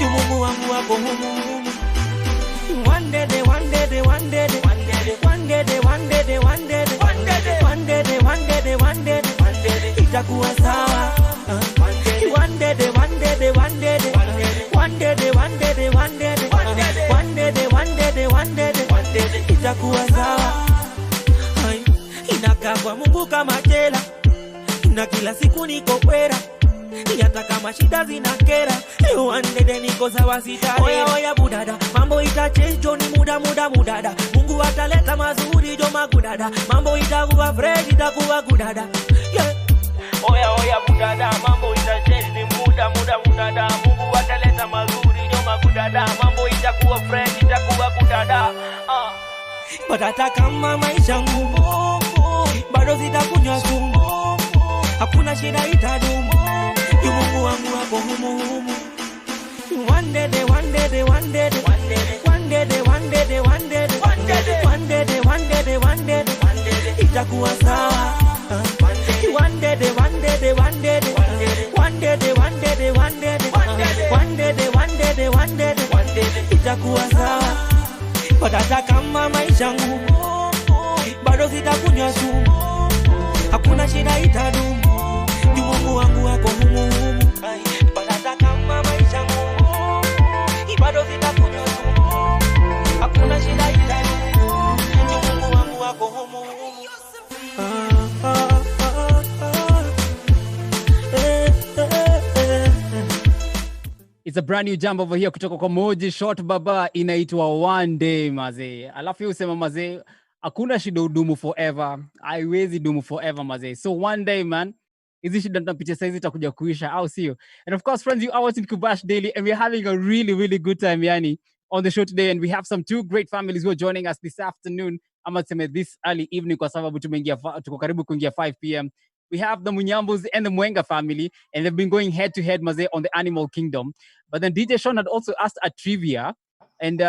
Mungu wangu wako humu. One day, itakuwa sawa. One day, itakuwa sawa. Inakaa kwa Mungu kama jela, na kila siku niko kwera. Hata kama shida zinakera, one day niko sawa sitare. Oya budada, mambo itachange joni muda mudada. Mungu ataleta mazuri jo magudada. Mambo itakuwa fresh, itakuwa gudada. Yeah. Oya budada, mambo itachange ni muda mudada. Mungu ataleta mazuri jo magudada. Mambo itakuwa fresh, itakuwa gudada. But hata kama maisha ngumu, bado sitakunywa sumu. Hakuna shida itadumu, Mungu wangu wako humu. One day, itakuwa sawa. One day, itakuwa sawa. But hata kama maisha ngumu, bado sitakunywa sumu. Hakuna shida itadumu, Mungu wangu wako humu. But hata kama maisha ngumu, bado sitakunywa sumu. Hakuna shida itadumu, Mungu wangu wako humu. It's a brand new jump over here kutoka kwa Moji Short Baba, inaitwa One Day mazee. Alafu usema mazee, hakuna shida udumu forever. Haiwezi dumu forever mazee. So one day man, hizi shida tunapitia saizi itakuja kuisha, au sio? And of course friends, you are watching Kubash Daily and we're having a really good time yani on the show today, and we have some two great families who are joining us this afternoon. Ama tuseme this early evening kwa sababu tuko karibu kuingia 5 p.m. We have the Munyambos and the Mwenga family, and they've been going head to head, Maze, on the Animal Kingdom. But then DJ Sean had also asked a trivia, and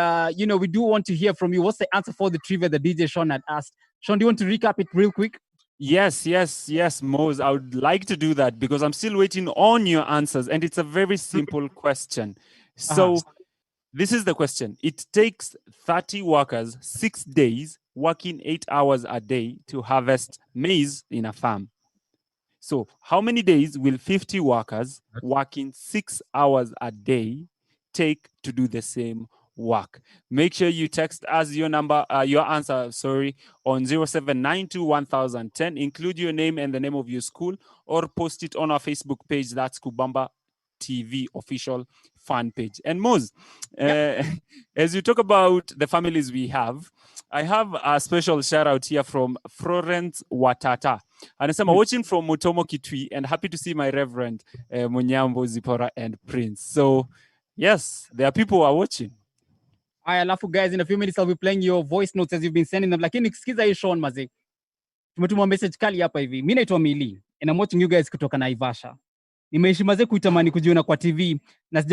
we do want to hear from you. What's the answer for the trivia that DJ Sean had asked? Sean, do you want to recap it real quick? Yes, Mose. I would like to do that because I'm still waiting on your answers, and it's a very simple question. So this is the question. It takes 30 workers 6 days, working 8 hours a day to harvest maize in a farm. So how many days will 50 workers working 6 hours a day take to do the same work? Make sure you text us your answer, on 07921010. Include your name and the name of your school, or post it on our Facebook page. That's Kubamba TV official fan page. And Moz, as you talk about the families we have, I have a special shout out here from Florence Watata. And I'm watching from Mutomo Kitui and happy to see my Reverend Munyambo Zipora and Prince. So, yes, there are people who are watching. Alafu guys, in a few minutes I'll be playing your voice notes as you've been sending them. Lakini sikiza hii Sean maze. Tumetuma message kali hapa hivi. Mimi naitwa Mili and I'm watching you guys kutoka Naivasha. Nimeishi maze kuitamani kujiona kwa TV na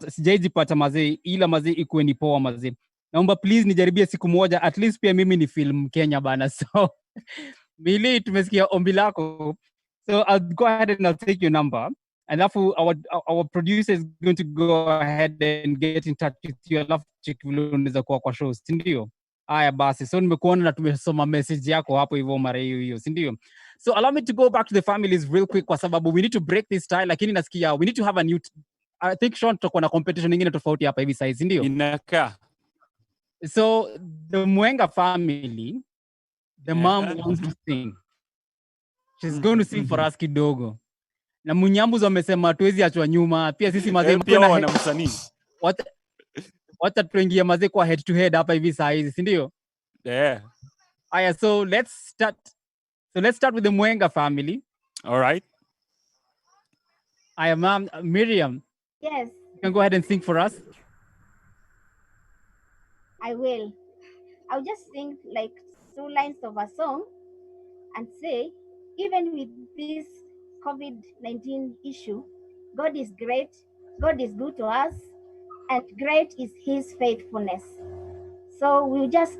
sijaijipata maze, ila maze ikuwe ni poa maze. Naomba please nijaribie siku moja, at least pia mimi ni film Kenya bana. So Mili, tumesikia ombi lako. So I'll go ahead and I'll take your number. And alafu our producer is going to go ahead and get in touch with you. Alafu check vile unaweza kuwa kwa show, si ndio? Haya basi, so nimekuona na tumesoma message yako hapo hivyo mara hiyo, si ndio? So allow me to go back to the families real quick kwa sababu we need to break this tie, lakini nasikia we need to have a new I think Sean tutakuwa na competition nyingine tofauti hapa hivi sasa, si ndio? Inaka. So the Mwenga family, the mom wants to sing. She's going to sing for us kidogo. Na Munyambu wamesema tuwezi achwa nyuma. Pia sisi mazee pia wana msanii. Wata tuingie mazee kwa head to head hapa hivi saa hizi, si ndio? Yeah. Aya, so let's start with the Mwenga family. All right. Aya, ma'am, Miriam. Yes. You can go ahead and sing for us. I will. I'll just sing like 2 lines of a song and say, even with this COVID-19 issue, God is great, God is good to us, and great is his faithfulness. So we'll just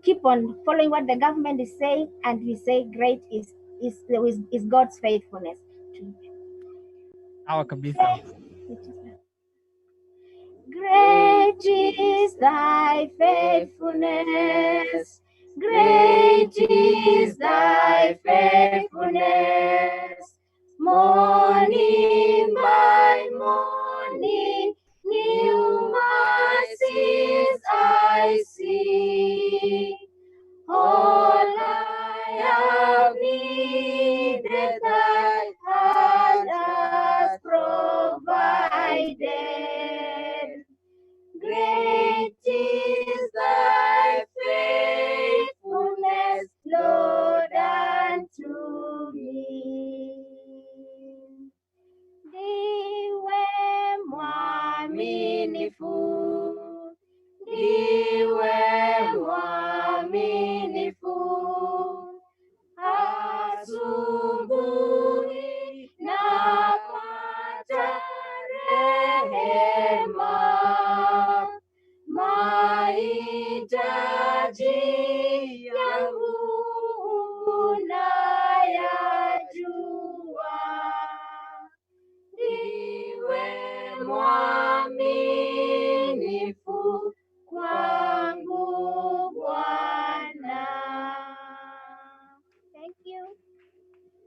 keep on following what the government is saying, and we say great is God's faithfulness. Sawa kabisa. Great is thy faithfulness. Great is thy faithfulness. Morning by morning, new mercies I see. All I have needed, thy hand has provided. Great is thy faithfulness, Lord, unto me. Ndiwe mwaminifu, ndiwe mwaminifu. Asubuhi napata rehema, mahitaji yangu unayajua. Ndiwe mwaminifu kwangu Bwana. Thank you.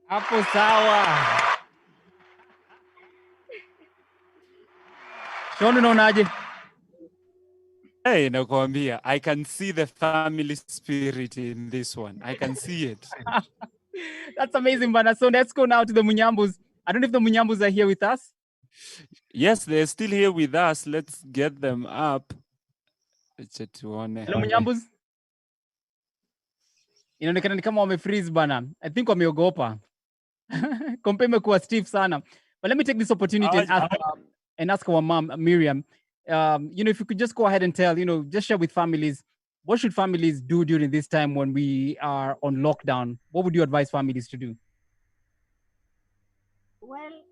Hapo sawa. Sean, unaonaje? Hey, nakwambia, I can see the family spirit in this one. I can see it. That's amazing, Bana. So let's go now to the Munyambus. I don't know if the Munyambus are here with us. Yes, they're still here with us. Let's get them up. Hello, Munyambus. Inaonekana ni kama wamefreeze bana. I think wameogopa. Kompe imekuwa stiff sana. But let me take this opportunity and ask our mom, Miriam, if you could just go ahead and tell, just share with families, what should families do during this time when we are on lockdown? What would you advise families to do? Well,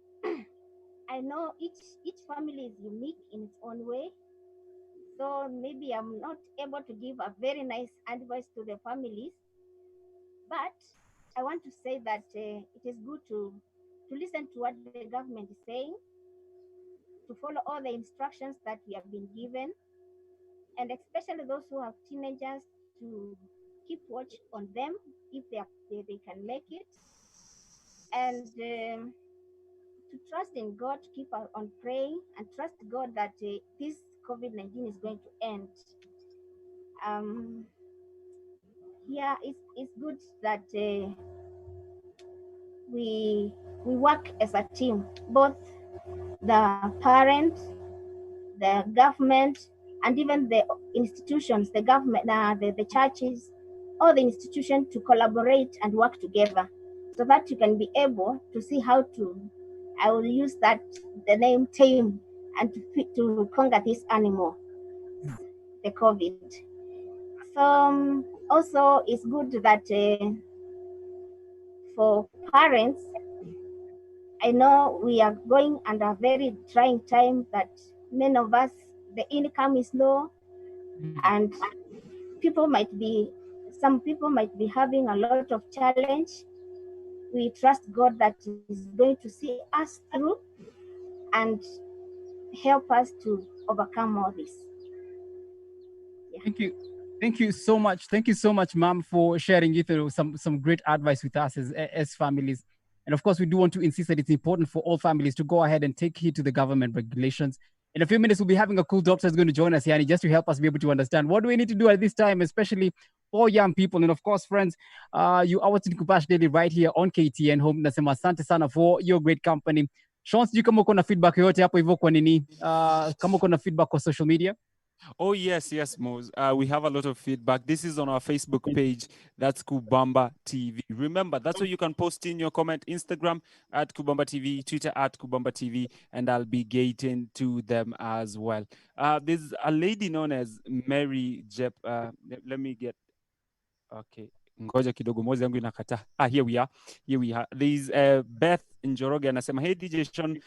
I know each family is unique in its own way. So maybe I'm not able to give a very nice advice to the families, but I want to say that it is good to listen to what the government is saying, to follow all the instructions that we have been given, and especially those who have teenagers, to keep watch on them if they can make it, and to trust in God, to keep on praying and trust God that this COVID-19 is going to end. Yeah, it's good that we work as a team, both the parents, the government, and even the institutions, the government, the churches, all the institutions to collaborate and work together so that you can be able to see how to, I will use the name tame, and to conquer this animal, the COVID. So also it's good that for parents, I know we are going under a very trying time that many of us, the income is low, and some people might be having a lot of challenge. We trust God that is going to see us through and help us to overcome all this. Yeah. Thank you so much. Thank you so much, ma'am, for sharing some great advice with us as families. And of course, we do want to insist that it's important for all families to go ahead and take heed to the government regulations. In a few minutes, we'll be having a cool doctor who's going to join us, Yani, just to help us be able to understand what do we need to do at this time, especially for young people. And of course, friends, you are watching Kubash Daily right here on KTN Home. Nasema asante sana for your great company. Sean, sijui kama uko na feedback yoyote hapo hivyo kwa nini? Kama uko na feedback kwa social media? Oh, yes, Mose. We have a lot of feedback. This is on our Facebook page. That's Kubamba TV. Remember, that's where you can post in your comment. Instagram at Kubamba TV, Twitter at Kubamba TV, and I'll be getting to them as well. There's a lady known as Mary Jep. Let me get... Okay. Ngoja kidogo, moja yangu inakata. Here we are. There's Beth Njoroge anasema, hey DJ Sean,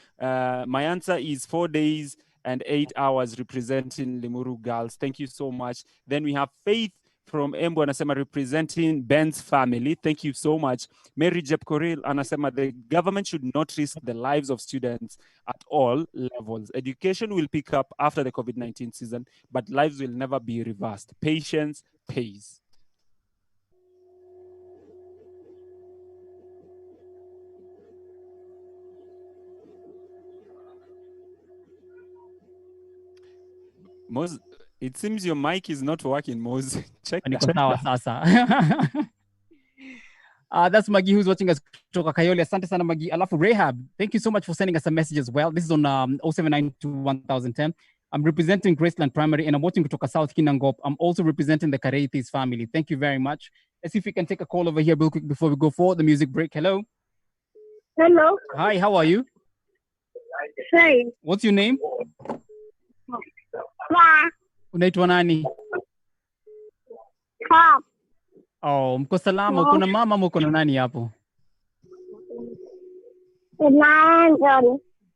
my answer is 4 days and 8 hours representing Limuru girls. Thank you so much. Then we have Faith from Embu anasema, representing Ben's family. Thank you so much. Mary Jepkoril anasema, the government should not risk the lives of students at all levels. Education will pick up after the COVID-19 season, but lives will never be reversed. Patience pays. Mose, it seems your mic is not working, Mose. Check that. That's Maggie who's watching us kutoka Kayole. Asante sana Maggie. Alafu Rehab, thank you so much for sending us a message as well. This is on 0792110. I'm representing Graceland Primary and I'm watching kutoka South Kinangop. I'm also representing the Kareitis family. Thank you very much. Let's see if we can take a call over here real quick before we go for the music break. Hello. Hello. Hi, how are you? Hey. What's your name? Unaitwa nani? Oh, mko salama. Uko na mama ama uko na nani hapo?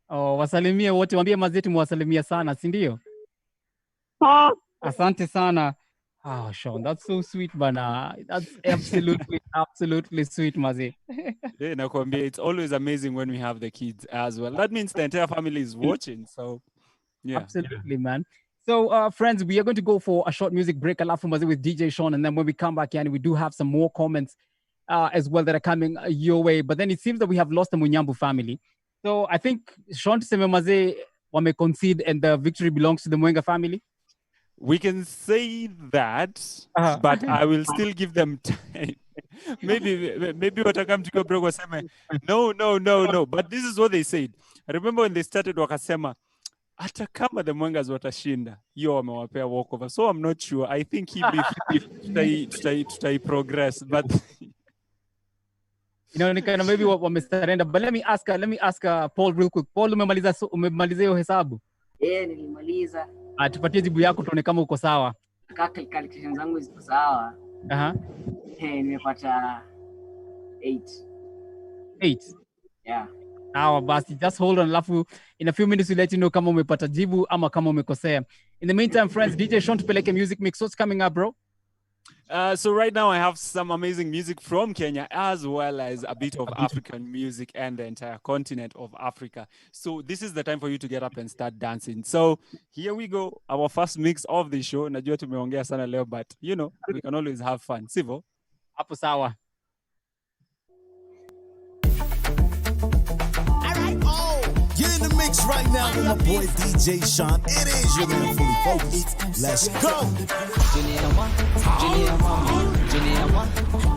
Oh, wasalimie wote, waambie mazetu mwasalimia sana, si ndio? Asante sana. Oh, Sean, that's so sweet, bana. That's absolutely sweet, maze. Yeah, nakwambia, it's always amazing when we have the kids as well. That means the entire family is watching, so yeah. Absolutely, man. So, friends, we are going to go for a short music break with DJ Sean, and then when we come back, we do have some more comments as well that are coming your way. But then it seems that we have lost the Munyambu family. So I think Sean Sememaze wame concede and the victory belongs to the Mwenga family. We can say that, but I will still give them time. maybe watakam to go bro waseme no. But this is what they said. I remember when they started wakasema, hata kama the Mwengas watashinda, hiyo wamewapea walkover. So I'm not sure. I think tutai progress, but inaonekana maybe wamesurrender. But let me ask Paul real quick. Paul, umemaliza hiyo hesabu? Nilimaliza. Tupatie jibu yako tuone kama uko sawa. Kaka calculations zangu ziko sawa. Nimepata 8. Yeah. Now, basi, just hold on. Alafu, in a few minutes, we'll let you know kama umepata jibu ama kama umekosea. In the meantime, friends, DJ Sean tupeleke music mix. What's coming up, bro? So right now I have some amazing music from Kenya as well as a bit of African music and the entire continent of Africa. So this is the time for you to get up and start dancing. So here we go. Our first mix of the show. Najua tumeongea sana leo, but you know, we can always have fun. Sivo? Hapo sawa. You're in the mix right now with my boy DJ Sean. It is your man Fully Focused. Let's go.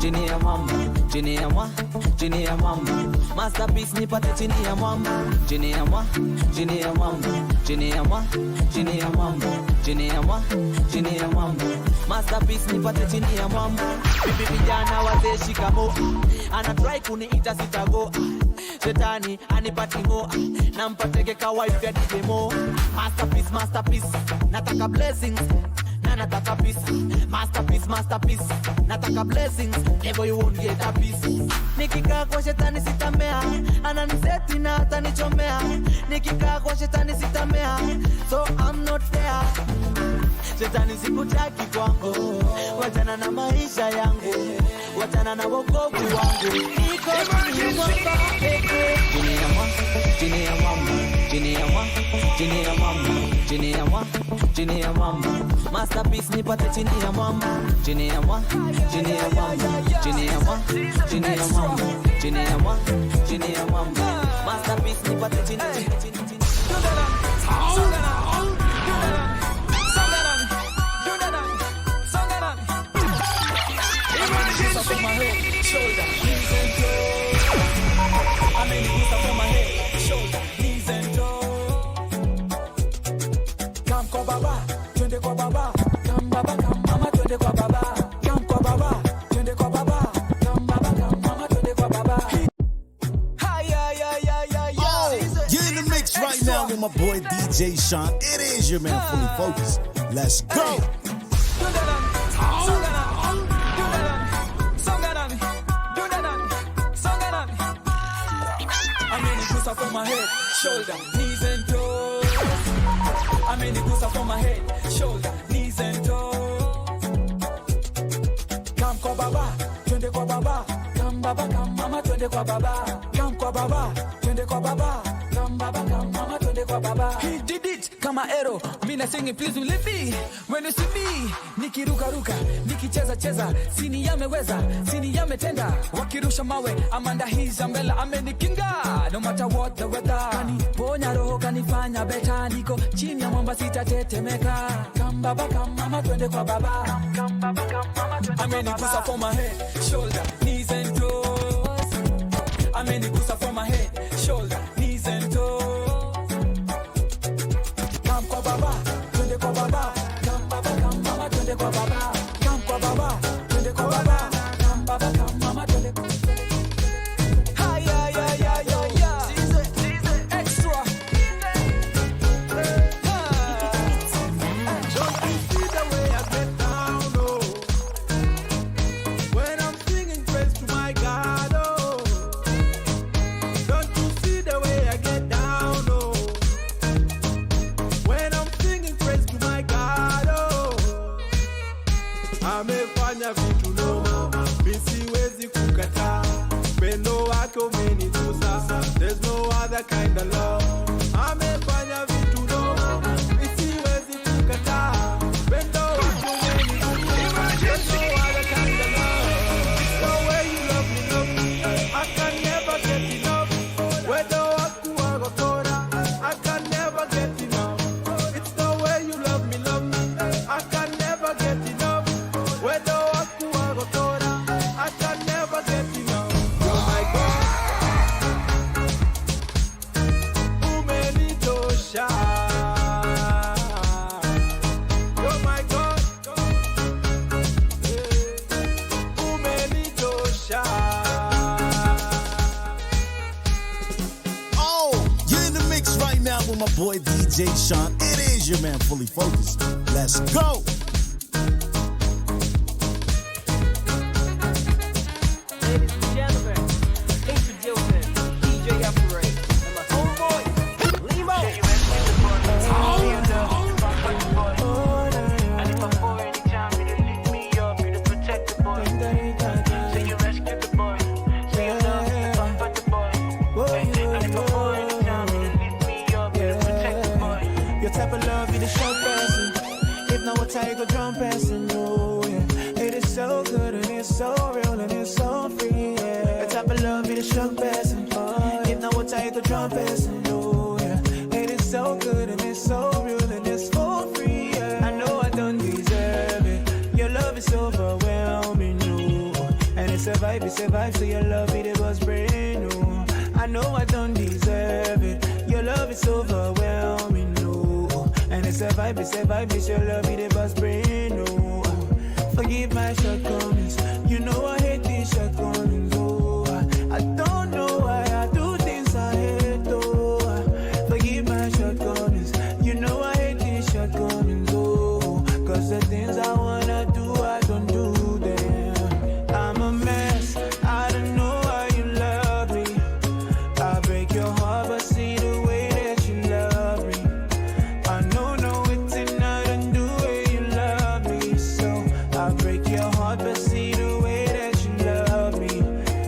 chini ya mwamba, chini ya mwamba, chini ya mwamba. Masterpiece nipate chini ya mwamba, chini ya mwamba, chini ya mwamba, chini ya mwamba, chini ya mwamba, chini ya mwamba, chini ya mwamba. Masterpiece nipate chini ya mwamba. Bibi vijana wazee shikamo, ana try kuniita sitago. Shetani anipati ngo, nampateke ka wife ya demo. Masterpiece, masterpiece, nataka blessings. Nataka peace, masterpiece, masterpiece. Nataka blessings, never you won't get a piece. Nikikaa kwa shetani sitamea, ananiseti na atanichomea. Nikikaa kwa shetani sitamea, so I'm not there. Shetani sikutaki kwangu, wachana na maisha yangu, wachana na wokovu wangu. Niko chini ya mwamba, chini ya mwamba, chini ya mwamba, chini ya mwamba, chini ya mwamba, chini ya mwamba. Masterpiece nipate chini ya mwamba, chini ya mwamba, chini ya mwamba, chini ya mwamba, chini ya mwamba, chini ya mwamba, chini ya mwamba. Masterpiece nipate chini ya from my head, shoulder, knees and toes. I mean, it's from my head, shoulder, knees and toes. Come kwa baba, twende kwa baba. Come baba, come mama, twende kwa baba. Come kwa baba, twende kwa baba. Come baba, come mama, twende kwa baba. Hi, you're in the mix right now with my boy DJ Sean. It is your man, Fully Focused. Let's go. From my head, shoulder, knees and toes. I mean, it goes from my head, shoulder, knees and toes. Come kwa baba, twende kwa baba. Come baba, come mama, twende kwa baba. Come kwa baba, twende kwa baba. Come baba, come mama, twende kwa baba. He did it, kama arrow. Mina singing, please believe me. When you see me, nikiruka ruka, nikicheza cheza, sini yameweza, sini yametenda. Wakirusha mawe, Amanda his umbrella, amenikinga. No matter what the weather, kani ponya roho, kanifanya beta. Niko chini ya mwamba sitatetemeka. Come baba, come mama, twende kwa baba. Come baba, come mama, twende kwa baba. Amenigusa from my head, shoulder, knees and toes. Amenigusa from my head, shoulder, knees and toes. Come kwa baba, twende kwa baba. Come baba, come mama, twende kwa baba. Come kwa baba, twende kwa baba. Come baba, come mama, twende kwa baba. Amefanya vitu noma, misiwezi kukataa. Pendo wake umenigusa, there's no other kind of love. Amefanya vitu noma, misiwezi kukataa. Pendo wake umenigusa, there's no other kind of love. It's the way you love me, I can never get enough. Wendo wako wagokora, I can never get enough. It's the way you love me, I can never get enough. Wendo wako wagokora, I can never get enough. Oh my God, umenitosha. Oh my God, umenitosha. Oh, you're in the mix right now with my boy DJ Sean. It is your man, Fully Focused. Let's go. Ladies and gentlemen, introducing DJ Operate and my homeboy, Limo. And if I fall anytime, you to lift me up, you to protect the boy. So you rescue the boy. So you love me, comfort the boy. And if I fall anytime, you to lift me up, you to protect the boy. Your type of love, you the show person. If not, what I go drum passing, oh yeah. It is so good and it's so real and it's so free, yeah. Your type of love, you the show person. If not, what I go drum passing, oh yeah. It is so good and it's so real and it's for free, yeah. I know I don't deserve it. Your love is overwhelming, no. And it's it's a vibe, so your love it was brand new. I know I don't deserve it. Your love is overwhelming, no. And it's a vibe, it's your love it was brand new. Forgive my shortcomings. You know I hate these shortcomings. Oh, I don't know why I do things I hate. Oh, forgive my shortcomings. You know I hate these shortcomings. Oh, cause the things I wanna do, I don't do them. I'm a mess. I don't know why you love me. I break your heart, but see the way that you love me. I know no it's not undo way you love me. So I break your heart, but see the way that you love me.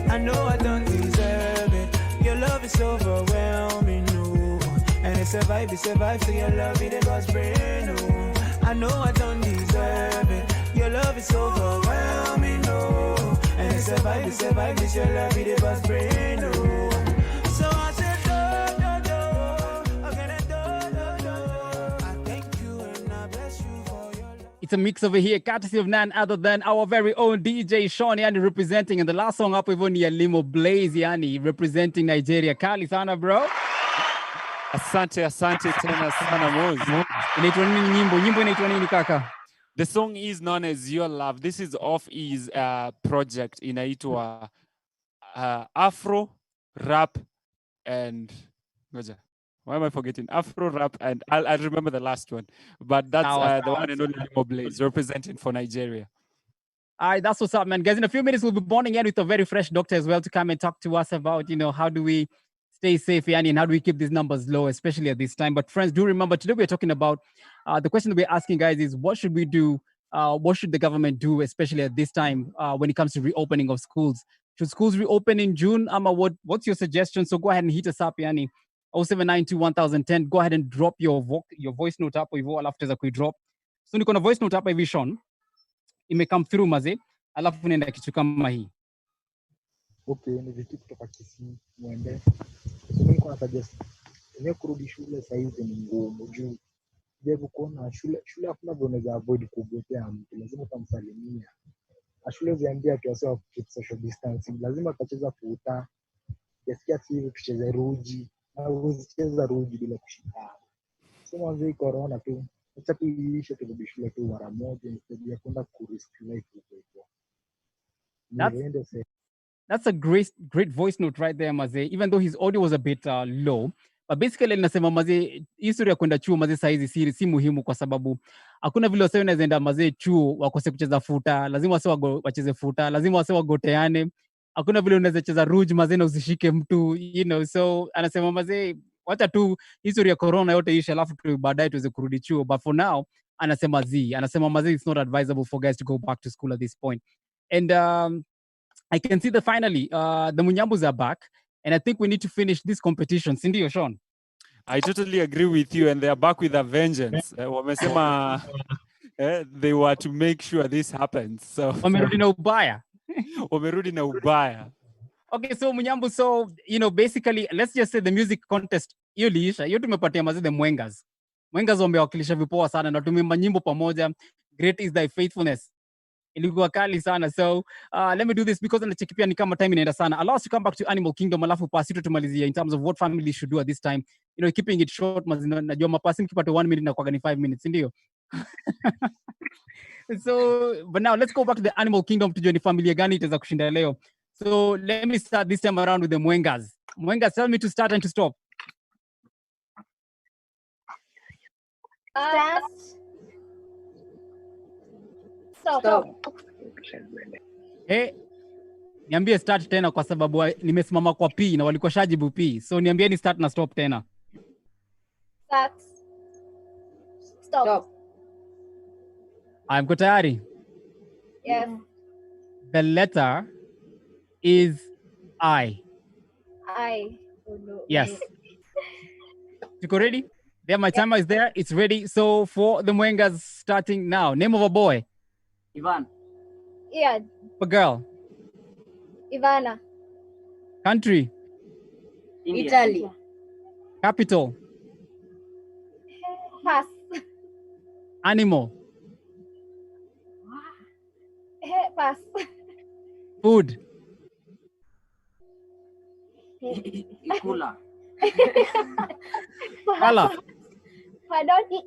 I know I don't deserve it. Your love is overwhelming, no. And it's a vibe, so your love it was brand new. I know I don't deserve it. Your love is overwhelming, no. And it's a vibe, it's your love it was brand new. So I said, It's a mix over here, courtesy of none other than our very own DJ Sean Yani representing. And the last song up with only a Limo Blaze Yani representing Nigeria. Kali sana bro. Asante tena sana Moz. Inaitwa nini nyimbo? Nyimbo inaitwa nini kaka? The song is known as Your Love. This is off his project inaitwa Afro Rap and why am I forgetting? Afro Rap and I'll remember the last one. But that's the one and only Limo Blaze representing for Nigeria. All right, that's what's up, man. Guys, in a few minutes, we'll be bonding in with a very fresh doctor as well to come and talk to us about, how do we stay safe, Yani, and how do we keep these numbers low, especially at this time. But friends, do remember, today we're talking about, the question that we're asking, guys, is what should we do? What should the government do, especially at this time, when it comes to reopening of schools? Should schools reopen in June? What's your suggestion? So go ahead and hit us up, Yani. 0792-1010. Go ahead and drop your voice note up hivyo alafu za kuidrop. So niko na voice note hapa hivi Sean. Come through maze. Alafu nenda kitu kama hii. Okay, ni vitu kutoka Kisii muende. So niko na suggest kurudi shule sasa hivi ni ngumu juu. Je, kuona shule hakuna vile unaweza avoid kugotea mtu. Lazima utamsalimia. Shule ziambia kiasi keep social distancing. Lazima tutacheza futa. Yasikia hivi tucheze ruji. Au usicheza ruji bila kushindana. So mwanzo corona tu. Acha tuiishe turudi shule tu mara moja instead ya kwenda kurisk life huko. That's a great voice note right there, Maze. Even though his audio was a bit low, but basically linasema Maze, history ya kwenda chuo Maze saizi si muhimu kwa sababu hakuna vile wase wanaenda Maze chuo wakose kucheza futa, lazima wase wacheze futa, lazima wase wagoteane. Hakuna vile unaweza cheza ruj Maze na usishike mtu, so anasema Maze, wacha tu history ya corona yote ishe alafu tu baadaye tuweze kurudi chuo, but for now anasema Maze, it's not advisable for guys to go back to school at this point. And I can see that finally the Munyambus are back, and I think we need to finish this competition. Cindy or Sean? I totally agree with you, and they are back with a vengeance. Wamesema they were to make sure this happens. So Wamerudi na ubaya. Wamerudi na ubaya. Okay, so Munyambu, so basically, let's just say the music contest hiyo liisha, hiyo tumepatia Maze the Mwengas. Mwengas wamewakilisha vipoa sana na tumeimba nyimbo pamoja. Great is thy faithfulness. Ilikuwa kali sana. So let me do this because nacheki pia ni kama time inaenda sana. Allow us to come back to Animal Kingdom alafu pasito tumalizia in terms of what family should do at this time. Keeping it short, najua mapasi mkipata 1 minute na kwa ni 5 minutes, ndio. So, but now let's go back to the Animal Kingdom tujue ni familia gani itaweza kushinda leo. So let me start this time around with the Mwengas. Mwengas, tell me to start and to stop. Stop. Niambie start tena kwa sababu nimesimama kwa P na walikuwa shajibu P. So niambieni start na stop tena. Start. Stop. I'm tayari. Yes. The letter is I. I. Oh no. Yes. You ready? There, my timer is there. It's ready. So for the Mwengas starting now. Name of a boy. Ivan. Ian. A girl. Ivana. Country. India. Italy. Capital. Pass. Animal. Pass. Food. Cooler. Color. Pardon?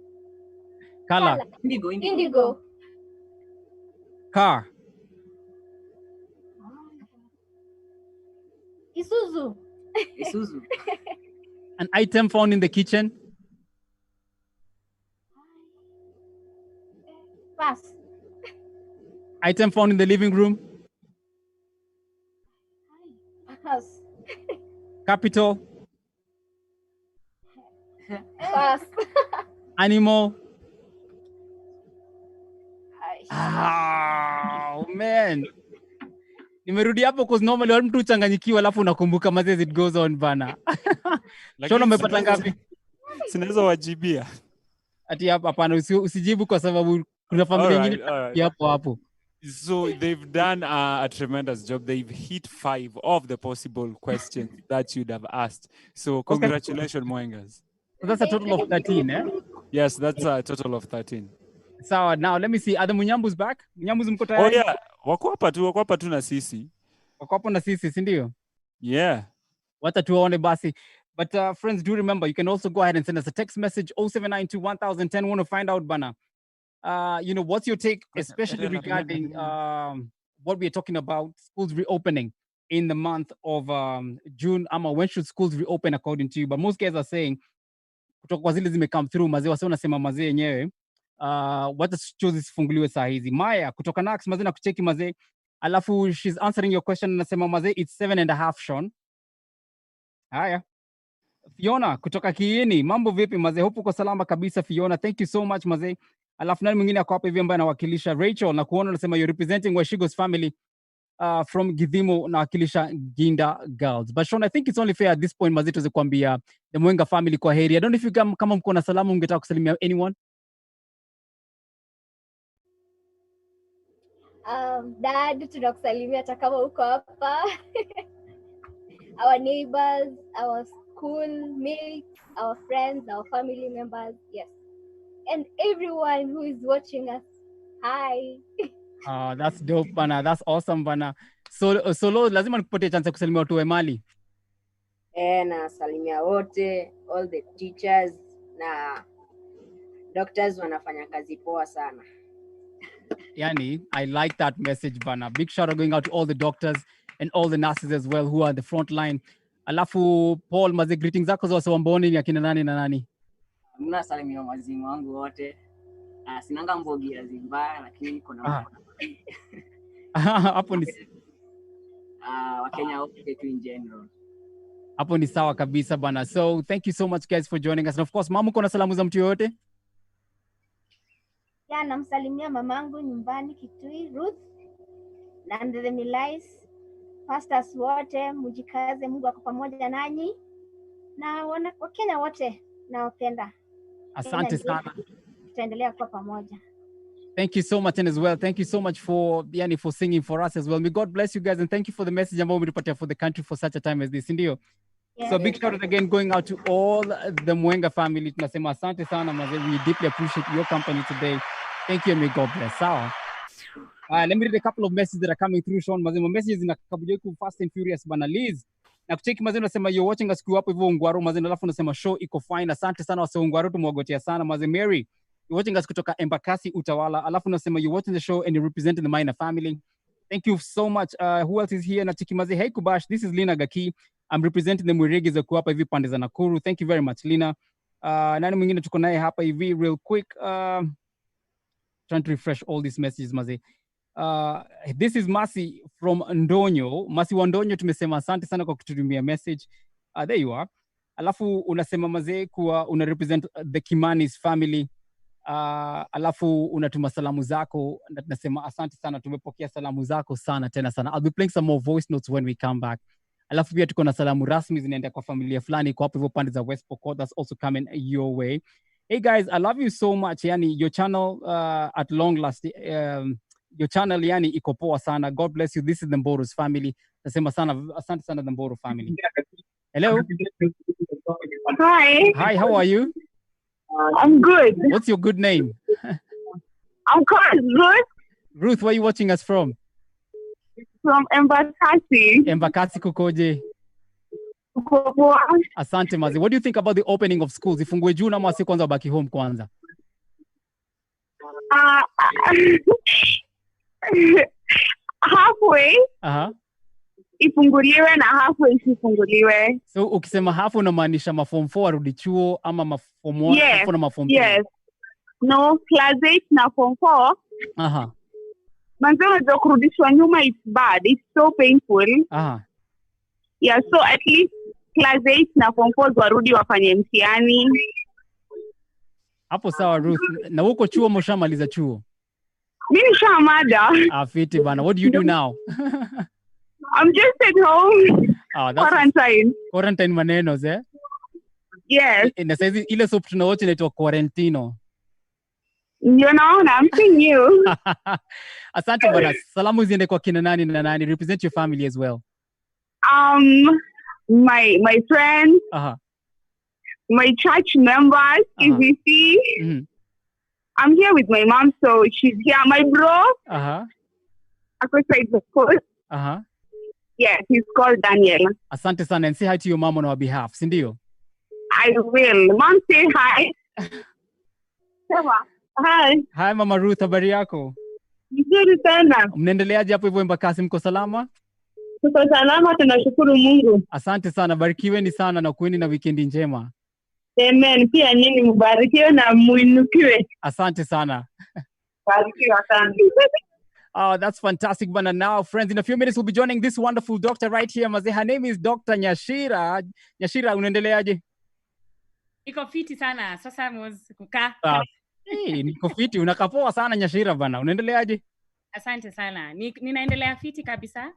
Color. Indigo. Car. Isuzu. An item found in the kitchen. Pass. Item found in the living room. Pass. Capital. Pass. Animal. Oh man. Nimerudi hapo cause normally wale mtu uchanganyikiwa alafu unakumbuka mazezi it goes on bana. Shona umepata ngapi? Sinaweza wajibia. Ati hapana usijibu kwa sababu kuna familia nyingine hapo. So they've done a tremendous job. They've hit 5 of the possible questions that you'd have asked. So congratulations, Mwengas. So that's a total of 13, eh? Yes, that's a total of 13. So now let me see. Are the Munyambus back? Munyambus mko tayari? Oh yeah, wako hapa tu na sisi. Wako hapo na sisi, si ndio? Yeah. Wacha tuone basi. But friends, do remember, you can also go ahead and send us a text message 0792 1010. Want to find out, bana. What's your take, especially regarding what we're talking about, schools reopening in the month of June. When should schools reopen according to you? But most guys are saying, kutoka kwa zile zime come through, mazee wase wanasema mazee yenyewe, wacha chuzi sifunguliwe saa hizi. Maya, kutoka Nax, mazee na kucheki mazee. Alafu, she's answering your question, anasema mazee, it's 7.5, Sean. Haya. Fiona, kutoka Kiini, mambo vipi mazee? Hope uko salama kabisa Fiona. Thank you so much mazee. Alafu nani mwingine ako hapa hivi ambaye anawakilisha Rachel na kuona unasema you're representing Washigo's family from Githimo na wakilisha Ginda Girls. But Sean, I think it's only fair at this point mazee tuweze kuambia the Mwenga family kwa heri. I don't know if you kama mko na salamu ungetaka kusalimia anyone. Dad, tunakusalimia hata kama uko hapa. Our neighbors, our school mates, our friends, our family members, yes. And everyone who is watching us, hi. That's dope bana, that's awesome bana. So lazima nikupatie chance kusalimia watu wa Mali. Na salimia wote, all the teachers na doctors wanafanya kazi poa sana. Yani, I like that message bana. Big shout out going out to all the doctors and all the nurses as well who are on the front line. Alafu Paul, maze greetings zako za wasawamboni ni akina nani na nani? Mna salimia wazimu wangu wote. Sinanga mbogi ya zimbaya lakini kuna hapo ni Wakenya wote tu in general. Hapo ni sawa kabisa bana. So thank you so much guys for joining us. And of course, mamu kuna salamu za mtu yote? Ya, namsalimia mamangu nyumbani Kitui, Ruth. Na the Milais, pastors wote, mujikaze, Mungu ako pamoja nanyi. Na Wakenya wote nawapenda. Asante sana. Tutaendelea kuwa pamoja. Thank you so much and as well. Thank you so much for singing for us as well. May God bless you guys and thank you for the message ambao umetupatia for the country for such a time as this. Ndio. Yeah. So big shout out again going out to all the Mwenga family. Tunasema asante sana mazee. We deeply appreciate your company today. Thank you and may God bless. Sawa. Let me read a couple of messages that are coming through, Sean. Mazee, messages zinakabuja ku fast and furious bana. Liz, na kucheki mazee unasema you're watching us hapo hivyo Ungwaro mazee, alafu unasema show iko fine. Asante sana wase Ungwaro, tumwagotea sana mazee. Mary, you're watching us kutoka Embakasi Utawala, alafu unasema you're watching the show and you're representing the Maina family. Thank you so much. Who else is here? Na chiki mazee, hey Kubash, this is Lina Gaki. I'm representing the Mwirigi za hapa hivi pande za Nakuru. Thank you very much Lina. Nani mwingine tuko naye hapa hivi real quick. Trying to refresh all these messages mazee. This is Masi from Ndonyo. Masi wa Ndonyo, tumesema asante sana kwa kututumia message. There you are. Alafu unasema mazee kuwa una represent the Kimanis family. Alafu unatuma salamu zako na tunasema asante sana, tumepokea salamu zako sana tena sana. I'll be playing some more voice notes when we come back. Alafu pia tuko na salamu rasmi zinaenda kwa familia fulani kwa hapo hivyo pande za West Pokot, that's also coming your way. Hey guys, I love you so much. Yani, your channel at long last, your channel yani iko poa sana. God bless you. This is the Mboro's family. Nasema sana, asante sana the Mboro family. Hello. Hi. Hi, how are you? I'm good. What's your good name? I'm called Ruth. Ruth, where are you watching us from? from Embakasi. Embakasi kukoje? Asante mazi. What do you think about the opening of schools? Ifungue June ama wasi kwanza wabaki home kwanza? Halfway. Ifunguliwe na halfway isifunguliwe. So ukisema half unamaanisha maform 4 warudi chuo ama maform 1 na maform 2? Yes. No, class 8 na form 4. Manzana za kurudishwa nyuma, it's bad. It's so painful. Yeah, so at least class 8 na form 4 warudi wafanye mtihani. Hapo sawa Ruth. Na huko chuo mshamaliza chuo? Mimi nishamada. Afiti bana. What do you do now? I'm just at home. Quarantine. Quarantine manenos, eh? Yes. Na sasa ile soap tunaocha inaitwa quarantino. You know, I'm seeing you. Asante bana. Salamu ziende kwa kina nani na nani. Represent your family as well. My friends. My church members, EVC. I'm here with my mom, so she's here. My bro. Across the coast. Yes, he's called Daniel. Asante sana, and say hi to your mom on our behalf, sindio? I will. Mom, say hi. Hi. Hi Mama Ruth, habari yako? Nzuri sana. Mnaendeleaje hapo hivyo Embakasi, mko salama? Tuko salama, tunashukuru Mungu. Asante sana, barikiweni sana na kueni na weekend njema. Amen. Pia nyinyi mbarikiwe na muinukiwe. Asante sana. Barikiwa sana. Oh, that's fantastic, Bana. Now, friends, in a few minutes, we'll be joining this wonderful doctor right here. Maze, her name is Dr. Nyashira. Nyashira, unaendeleaje? Niko fiti sana. Sasa kukaa. Niko fiti. Unakapoa sana Nyashira, Bana. Unaendeleaje? Asante sana. Ninaendelea fiti kabisa.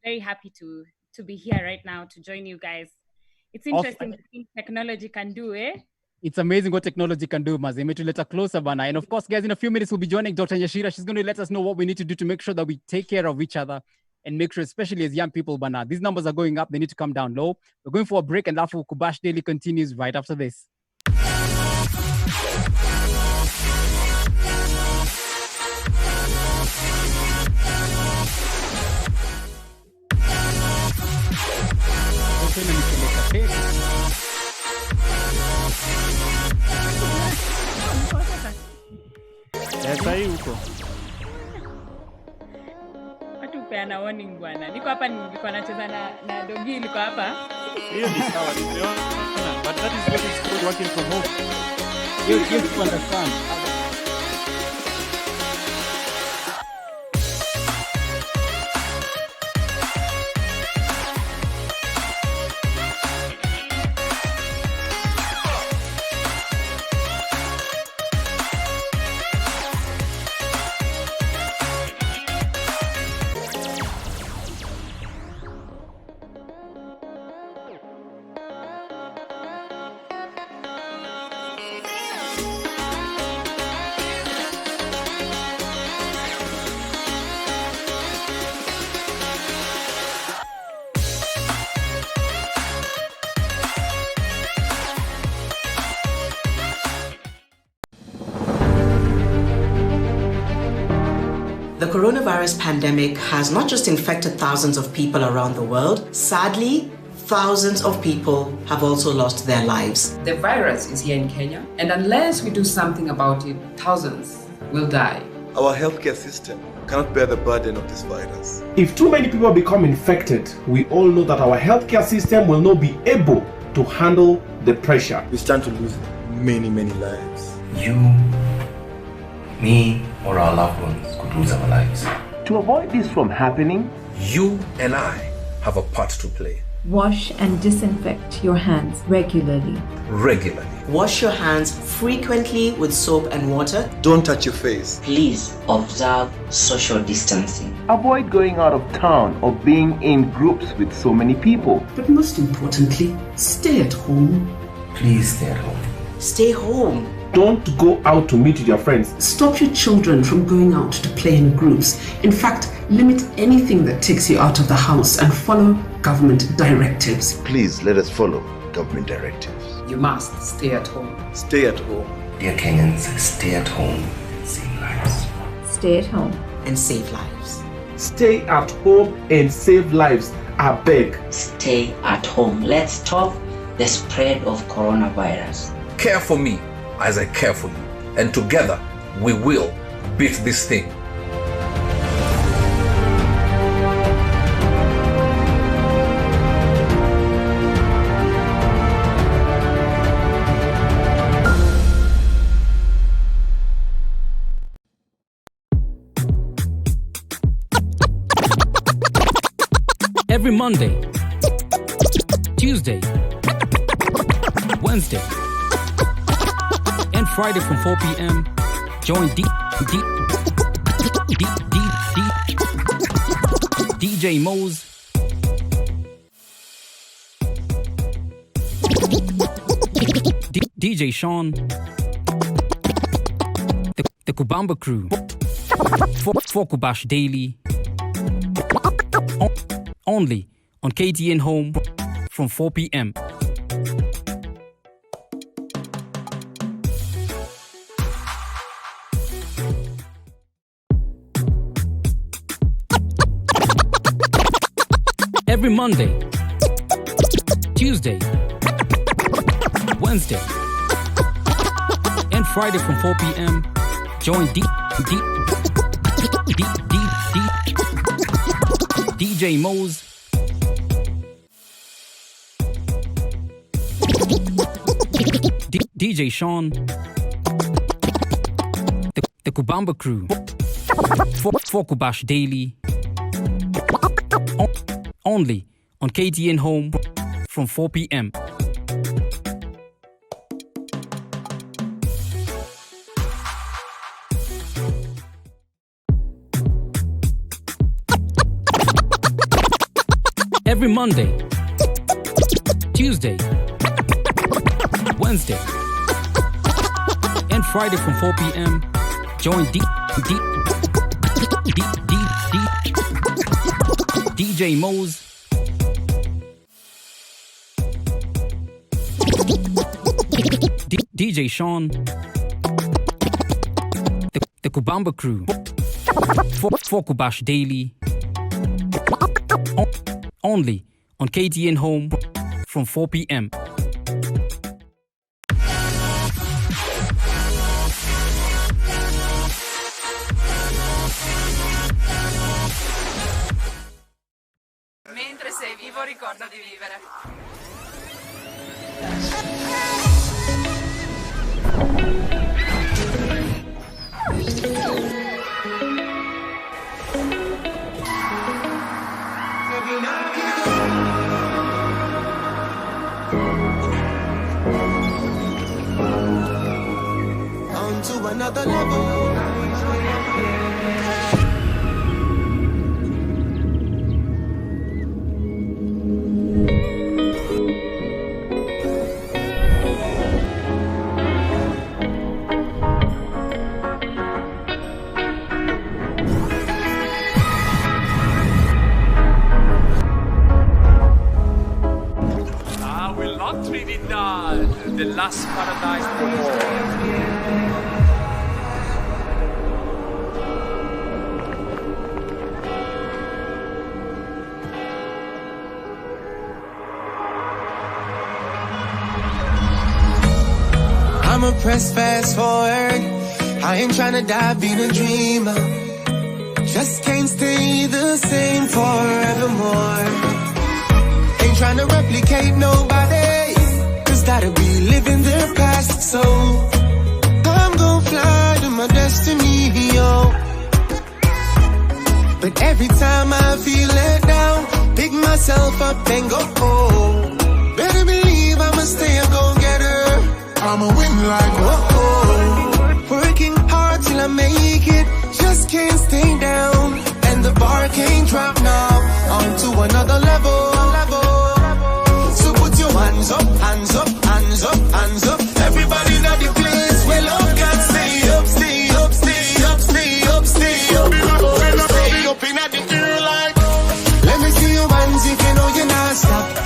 Very happy to be here right now to join you guys. It's interesting what technology can do, eh? It's amazing what technology can do, Maze. Imetuleta closer, Bana. And of course, guys, in a few minutes, we'll be joining Dr. Nyashira. She's going to let us know what we need to do to make sure that we take care of each other and make sure, especially as young people, Bana, these numbers are going up. They need to come down low. We're going for a break, and after Kubash Daily continues right after this. Sasa hii huko. Watu peana warning bwana. Niko hapa nilikuwa nacheza na dogi liko hapa. Hiyo ni sawa, nimeona. But that is what is called working from home. You understand. The coronavirus pandemic has not just infected thousands of people around the world. Sadly, thousands of people have also lost their lives. The virus is here in Kenya, and unless we do something about it, thousands will die. Our healthcare system cannot bear the burden of this virus. If too many people become infected, we all know that our healthcare system will not be able to handle the pressure. We stand to lose many, many lives. You, me, or our loved ones could lose our lives. To avoid this from happening, you and I have a part to play. Wash and disinfect your hands regularly. Regularly. Wash your hands frequently with soap and water. Don't touch your face. Please observe social distancing. Avoid going out of town or being in groups with so many people. But most importantly, stay at home. Please stay at home. Stay home. Don't go out to meet with your friends. Stop your children from going out to play in groups. In fact, limit anything that takes you out of the house and follow government directives. Please let us follow government directives. You must stay at home. Stay at home. Dear Kenyans, stay at home. Save lives. Stay at home. And save lives. stay at home and save lives. I beg. Stay at home. Let's stop the spread of coronavirus. Care for me as I care for you. And together, we will beat this thing. Every Monday, Tuesday, Wednesday, and Friday from 4 p.m. Join DJ Mo's DJ Sean, the Kubamba crew for Kubash Daily. Only on KTN Home from 4 p.m. Every Monday, Tuesday, Wednesday, and Friday from 4 p.m. Join DJ Mo's DJ Sean, the Kubamba crew for Kubash Daily. Only on KTN Home from 4 p.m. Every Monday, Tuesday, Wednesday, and Friday from 4 p.m. Join DJ Mo's DJ Sean, the Kubamba crew for Kubash Daily. Only on KTN Home from 4 p.m. Mentre sei vivo, ricorda di vivere. On to another level. Trinidad, the last paradise for all. I'ma press fast forward. I ain't tryna die being a dreamer. Just can't stay the same forevermore. Ain't tryna replicate nobody, cause that'll be living their past. So I'm gonna fly to my destiny, yo. But every time I feel let down, pick myself up and go home. Better believe I'ma stay a go-getter. I'ma win like whoa. Working hard till I make it, just can't stay down. And the bar can't drop now, on to another level. So put your hands up, hands up, hands up, hands up. Everybody in the place where love can stay up, stay up, stay up, stay up, stay up. Stay up in the air like. Let me see your hands if you know you're not stop.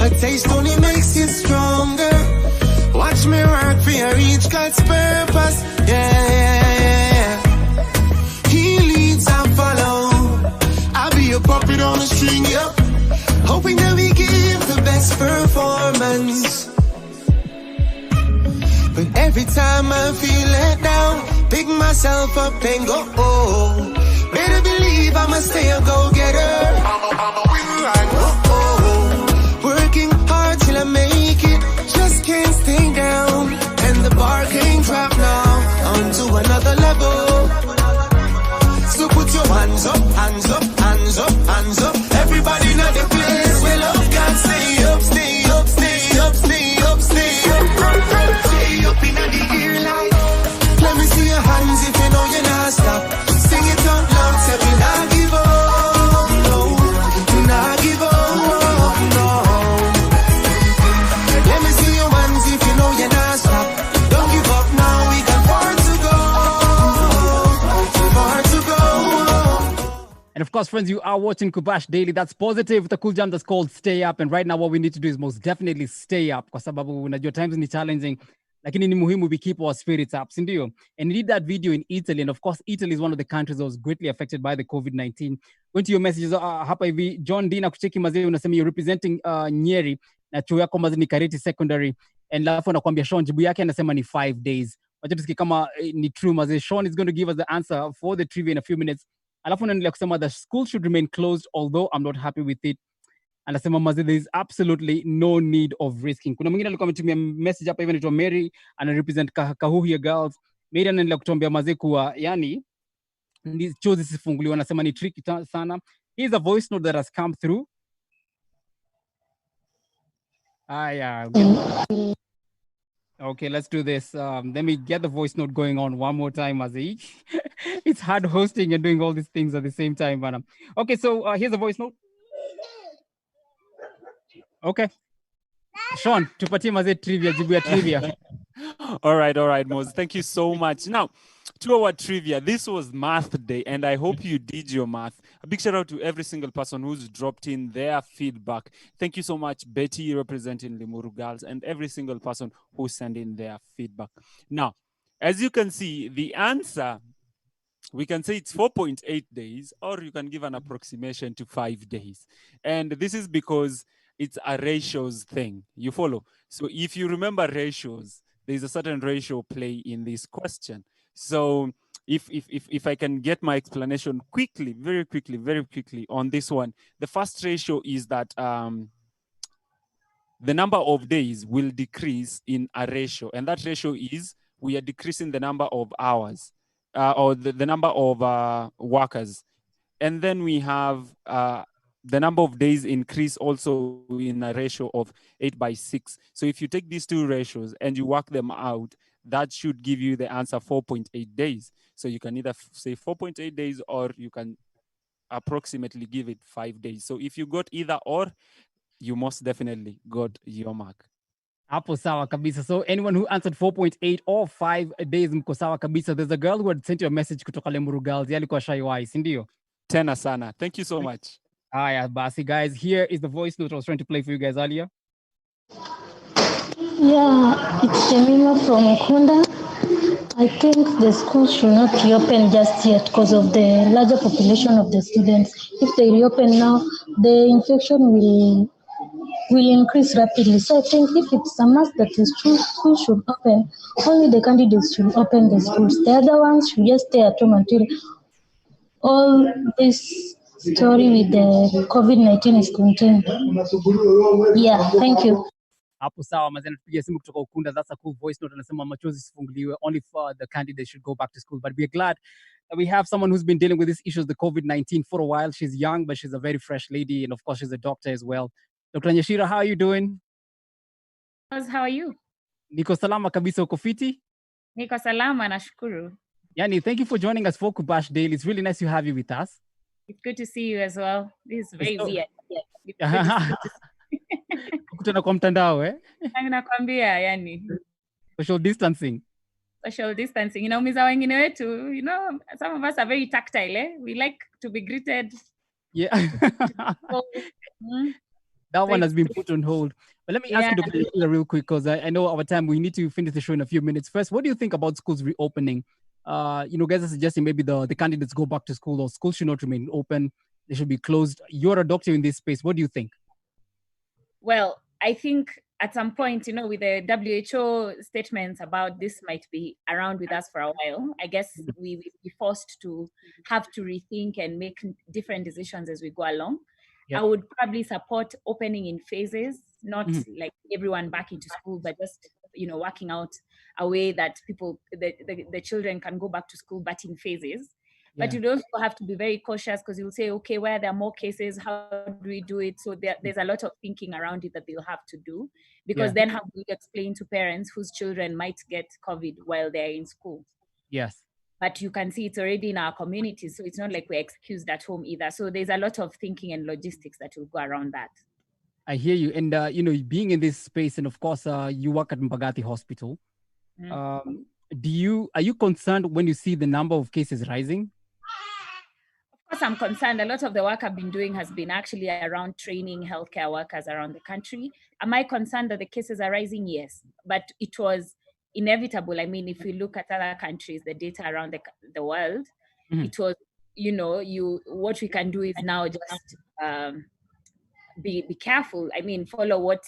A taste only makes you stronger. Watch me work for you reach God's purpose. Yeah. He leads, I follow. I'll be a puppet on the string, yeah. Hoping that we give the best performance. But every time I feel let down, pick myself up and go, oh. Better believe I'ma stay a go-getter. I'm a winner, right? Oh. Working hard till I make it. Just can't stay down. And the bar can't drop now. On to another level. So put your hands up, hands up, hands up, hands up. Everybody know the place. Well, love God, stay up, stay up, stay up, stay up, stay up. Stay up in the ear light. Let me see your hands if you know you're not stop. Sing it out loud, say we not give up, no. Not give up, no. Let me see your hands if you know you're not stop. Don't give up now, we got far to go. Far to go. And of course, friends, you are watching Kubash Daily. That's positive with a cool jam that's called Stay Up. And right now, what we need to do is most definitely stay up. Kwa sababu unajua times ni challenging. Lakini ni muhimu we keep our spirits up, sindio? And you did that video in Italy. And of course, Italy is one of the countries that was greatly affected by the COVID-19. Going to your messages, hapa hivi, John Dina kucheki mazee, unasema you're representing Nyeri. Na chuo yako mazee ni Kareti Secondary. And lafu nakwambia Sean, jibu yake anasema ni 5 days. Wacha tusikie kama ni true mazee. Sean is going to give us the answer for the trivia in a few minutes. Alafu naendelea kusema the school should remain closed, although I'm not happy with it. Anasema mazi, there is absolutely no need of risking. Kuna mwingine alikuwa ametumia message hapa, even to Mary, ana represent Kahuhia Girls. Mary anaendelea kutuambia mazi kuwa yani chuo zisifunguliwa, anasema ni tricky sana. Here's a voice note that has come through. Yeah. Okay, let's do this. Let me get the voice note going on one more time, Mazi. It's hard hosting and doing all these things at the same time, man. Okay, so here's a voice note. Okay. Sean, tupatie maze trivia, jibu ya trivia. All right, Mose. Thank you so much. Now, to our trivia, this was Math Day, and I hope you did your math. A big shout out to every single person who's dropped in their feedback. Thank you so much, Betty, representing Limuru Girls, and every single person who sent in their feedback. Now, as you can see, the answer, we can say it's 4.8 days, or you can give an approximation to 5 days. And this is because it's a ratios thing. You follow? So if you remember ratios, there's a certain ratio play in this question. So if I can get my explanation quickly, very quickly on this one, the first ratio is that the number of days will decrease in a ratio. And that ratio is we are decreasing the number of hours or the number of workers. And then we have the number of days increase also in a ratio of 8/6. So if you take these two ratios and you work them out, that should give you the answer 4.8 days. So you can either say 4.8 days or you can approximately give it 5 days. So if you got either or, you most definitely got your mark. Hapo sawa kabisa. So anyone who answered 4.8 or 5 days, mko sawa kabisa. There's a girl who had sent you a message kutoka Limuru Girls. Alikuwa shaiwai, si ndio? Tena sana. Thank you so much. Hiya, basi guys. Here is the voice note I was trying to play for you guys earlier. Yeah, it's Jemima from Okunda. I think the schools should not reopen just yet because of the larger population of the students. If they reopen now, the infection will increase rapidly. So I think if it's a must that the schools should open, only the candidates should open the schools. The other ones should just stay at home until all this story with the COVID-19 is contained. Yeah, thank you. Hapo sawa, mazee natupigia simu kutoka Ukunda. That's a cool voice note. Anasema machozi sifunguliwe, only for the candidates should go back to school. But we're glad that we have someone who's been dealing with these issues, the COVID-19, for a while. She's young, but she's a very fresh lady. And of course, she's a doctor as well. Dr. Nyashira, how are you doing? How are you? Niko salama kabisa, uko fiti? Niko salama, nashukuru. Yani, thank you for joining us for Kubash Daily. It's really nice to have you with us. It's good to see you as well. This is very weird. Yeah. Kukutana kwa mtandao, eh? Nakwambia, yani. Social distancing. Social distancing. Inaumiza wengine wetu. You know, some of us are very tactile, eh? We like to be greeted. Yeah. That one has been put on hold. But let me ask you, Dr. Yeshira, real quick, because I know our time, we need to finish the show in a few minutes. First, what do you think about schools reopening? Guys are suggesting maybe the candidates go back to school, or schools should not remain open. They should be closed. You're a doctor in this space. What do you think? Well, I think at some point, with the WHO statements about this might be around with us for a while, I guess we will be forced to have to rethink and make different decisions as we go along. Yep. I would probably support opening in phases, not like everyone back into school, but just, working out a way that the children can go back to school, but in phases. But you also have to be very cautious, because you'll say, okay, where there are more cases, how do we do it? So there's a lot of thinking around it that they'll have to do, because then how do you explain to parents whose children might get COVID while they're in school? Yes. But you can see it's already in our communities, so it's not like we're excused at home either. So there's a lot of thinking and logistics that will go around that. I hear you. And, being in this space, and of course, you work at Mbagathi Hospital. Are you concerned when you see the number of cases rising? Of course, I'm concerned. A lot of the work I've been doing has been actually around training healthcare workers around the country. Am I concerned that the cases are rising? Yes, but it was inevitable. I mean, if we look at other countries, the data around the world, it was, what we can do is now just be careful. I mean, follow what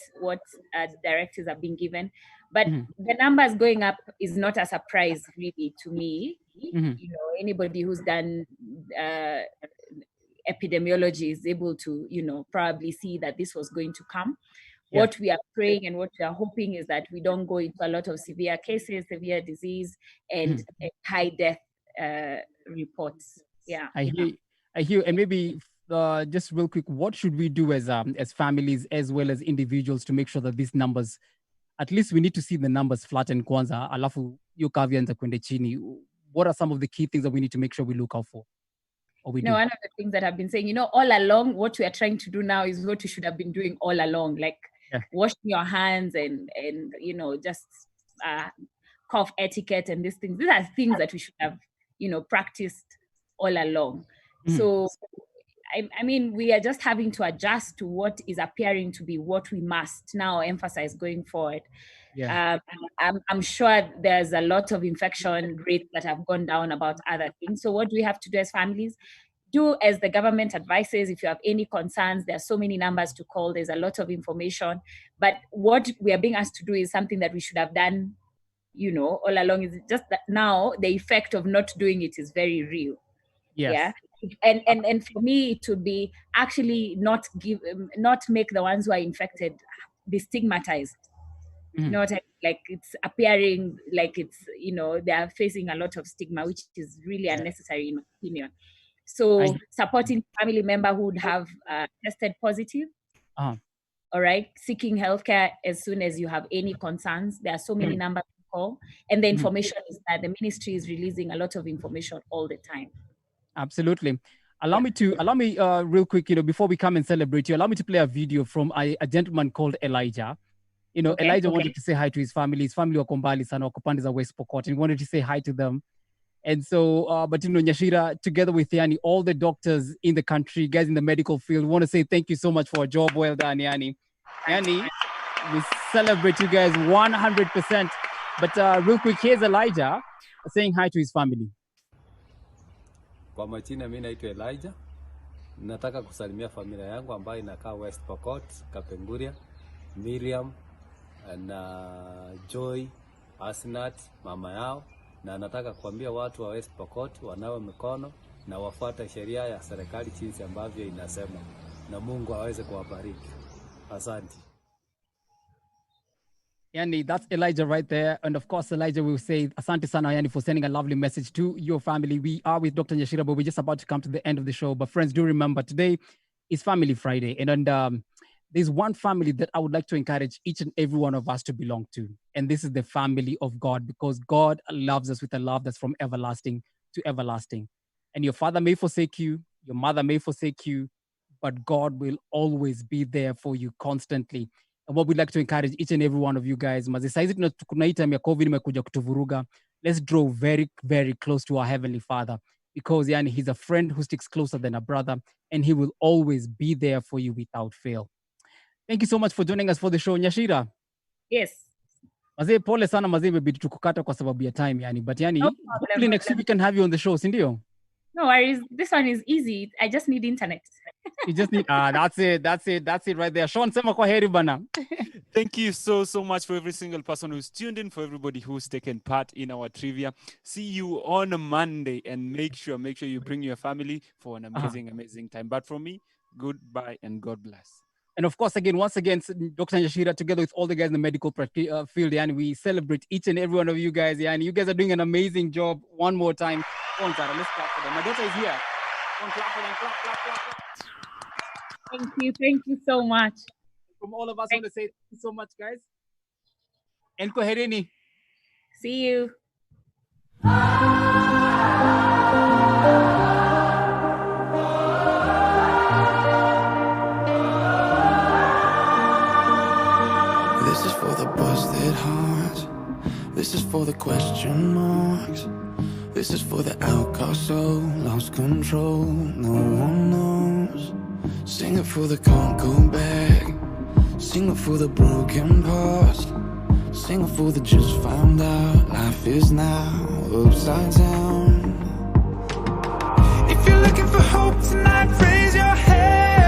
directives are being given. But the numbers going up is not a surprise, really, to me. Anybody who's done epidemiology is able to, probably see that this was going to come. Yeah. What we are praying and what we are hoping is that we don't go into a lot of severe cases, severe disease, and high death reports. Yeah. I hear. And maybe just real quick, what should we do as families as well as individuals to make sure that these numbers, at least we need to see the numbers flatten kwanza, alafu hiyo curve ianze kwenda chini. What are some of the key things that we need to make sure we look out for? One of the things that I've been saying, all along, what we are trying to do now is what we should have been doing all along, like washing your hands and just cough etiquette and these things. These are things that we should have, practiced all along. So, I mean, we are just having to adjust to what is appearing to be what we must now emphasize going forward. Yeah. I'm sure there's a lot of infection rates that have gone down about other things. So what do we have to do as families? Do as the government advises. If you have any concerns, there are so many numbers to call. There's a lot of information. But what we are being asked to do is something that we should have done, all along. Is just that now the effect of not doing it is very real. Yes. Yeah. And for me, it would be actually not make the ones who are infected be stigmatized. Not like it's appearing like it's, they are facing a lot of stigma, which is really unnecessary in my opinion. So supporting family member who would have tested positive. All right. Seeking healthcare as soon as you have any concerns. There are so many numbers to call. And the information is that the ministry is releasing a lot of information all the time. Absolutely. Allow me real quick, before we come and celebrate you, allow me to play a video from a gentleman called Elijah. Elijah wanted to say hi to his family. His family were Kombali sana, Wakopandi za West Pokot, and he wanted to say hi to them. And so, but Nyashira, together with Yani, all the doctors in the country, guys in the medical field, want to say thank you so much for a job well done, Yani. Yani, we celebrate you guys 100%. But real quick, here's Elijah saying hi to his family. Kwa majina mimi naitwa Elijah. Nataka kusalimia familia yangu ambayo inakaa West Pokot, Kapenguria, Miriam na Joy, Asnat, mama yao, na nataka kuambia watu wa West Pokot wanawe mikono na wafuate sheria ya serikali jinsi ambavyo inasema, na Mungu aweze kuwabariki. Asante. Yani, that's Elijah right there. And of course, Elijah will say, Asante sana, Yani, for sending a lovely message to your family. We are with Dr. Nyashira, but we're just about to come to the end of the show. But friends, do remember, today is Family Friday. And there's one family that I would like to encourage each and every one of us to belong to. And this is the family of God, because God loves us with a love that's from everlasting to everlasting. And your father may forsake you, your mother may forsake you, but God will always be there for you constantly. And what we'd like to encourage each and every one of you guys, let's draw very, very close to our Heavenly Father, because he's a friend who sticks closer than a brother, and he will always be there for you without fail. Thank you so much for joining us for the show, Nyashira. Yes. Mazee, pole sana mazee, imebidi tukukata kwa sababu ya time yani. But yani, No hopefully problem. next week we can have you on the show, sindio? No worries. This one is easy. I just need internet. You just need that's it right there. Sean, sema kwa heri bana. Thank you so much for every single person who's tuned in, for everybody who's taken part in our trivia. See you on a Monday, and make sure you bring your family for an amazing time. But from me, goodbye and God bless. And of course, once again, Dr. Nyashira, together with all the guys in the medical field, and we celebrate each and every one of you guys. And you guys are doing an amazing job. One more time. Go on, Sarah, let's clap for them. My daughter is here. Go on, clap for them. Clap. Thank you so much. From all of us, I want to say thank you so much, guys. And Koherini. See you. This is for the busted hearts. This is for the question marks. This is for the outcast soul, lost control, no one knows. Sing it for the can't go back. Sing it for the broken past. Sing it for the just found out. Life is now upside down. If you're looking for hope tonight, raise your head.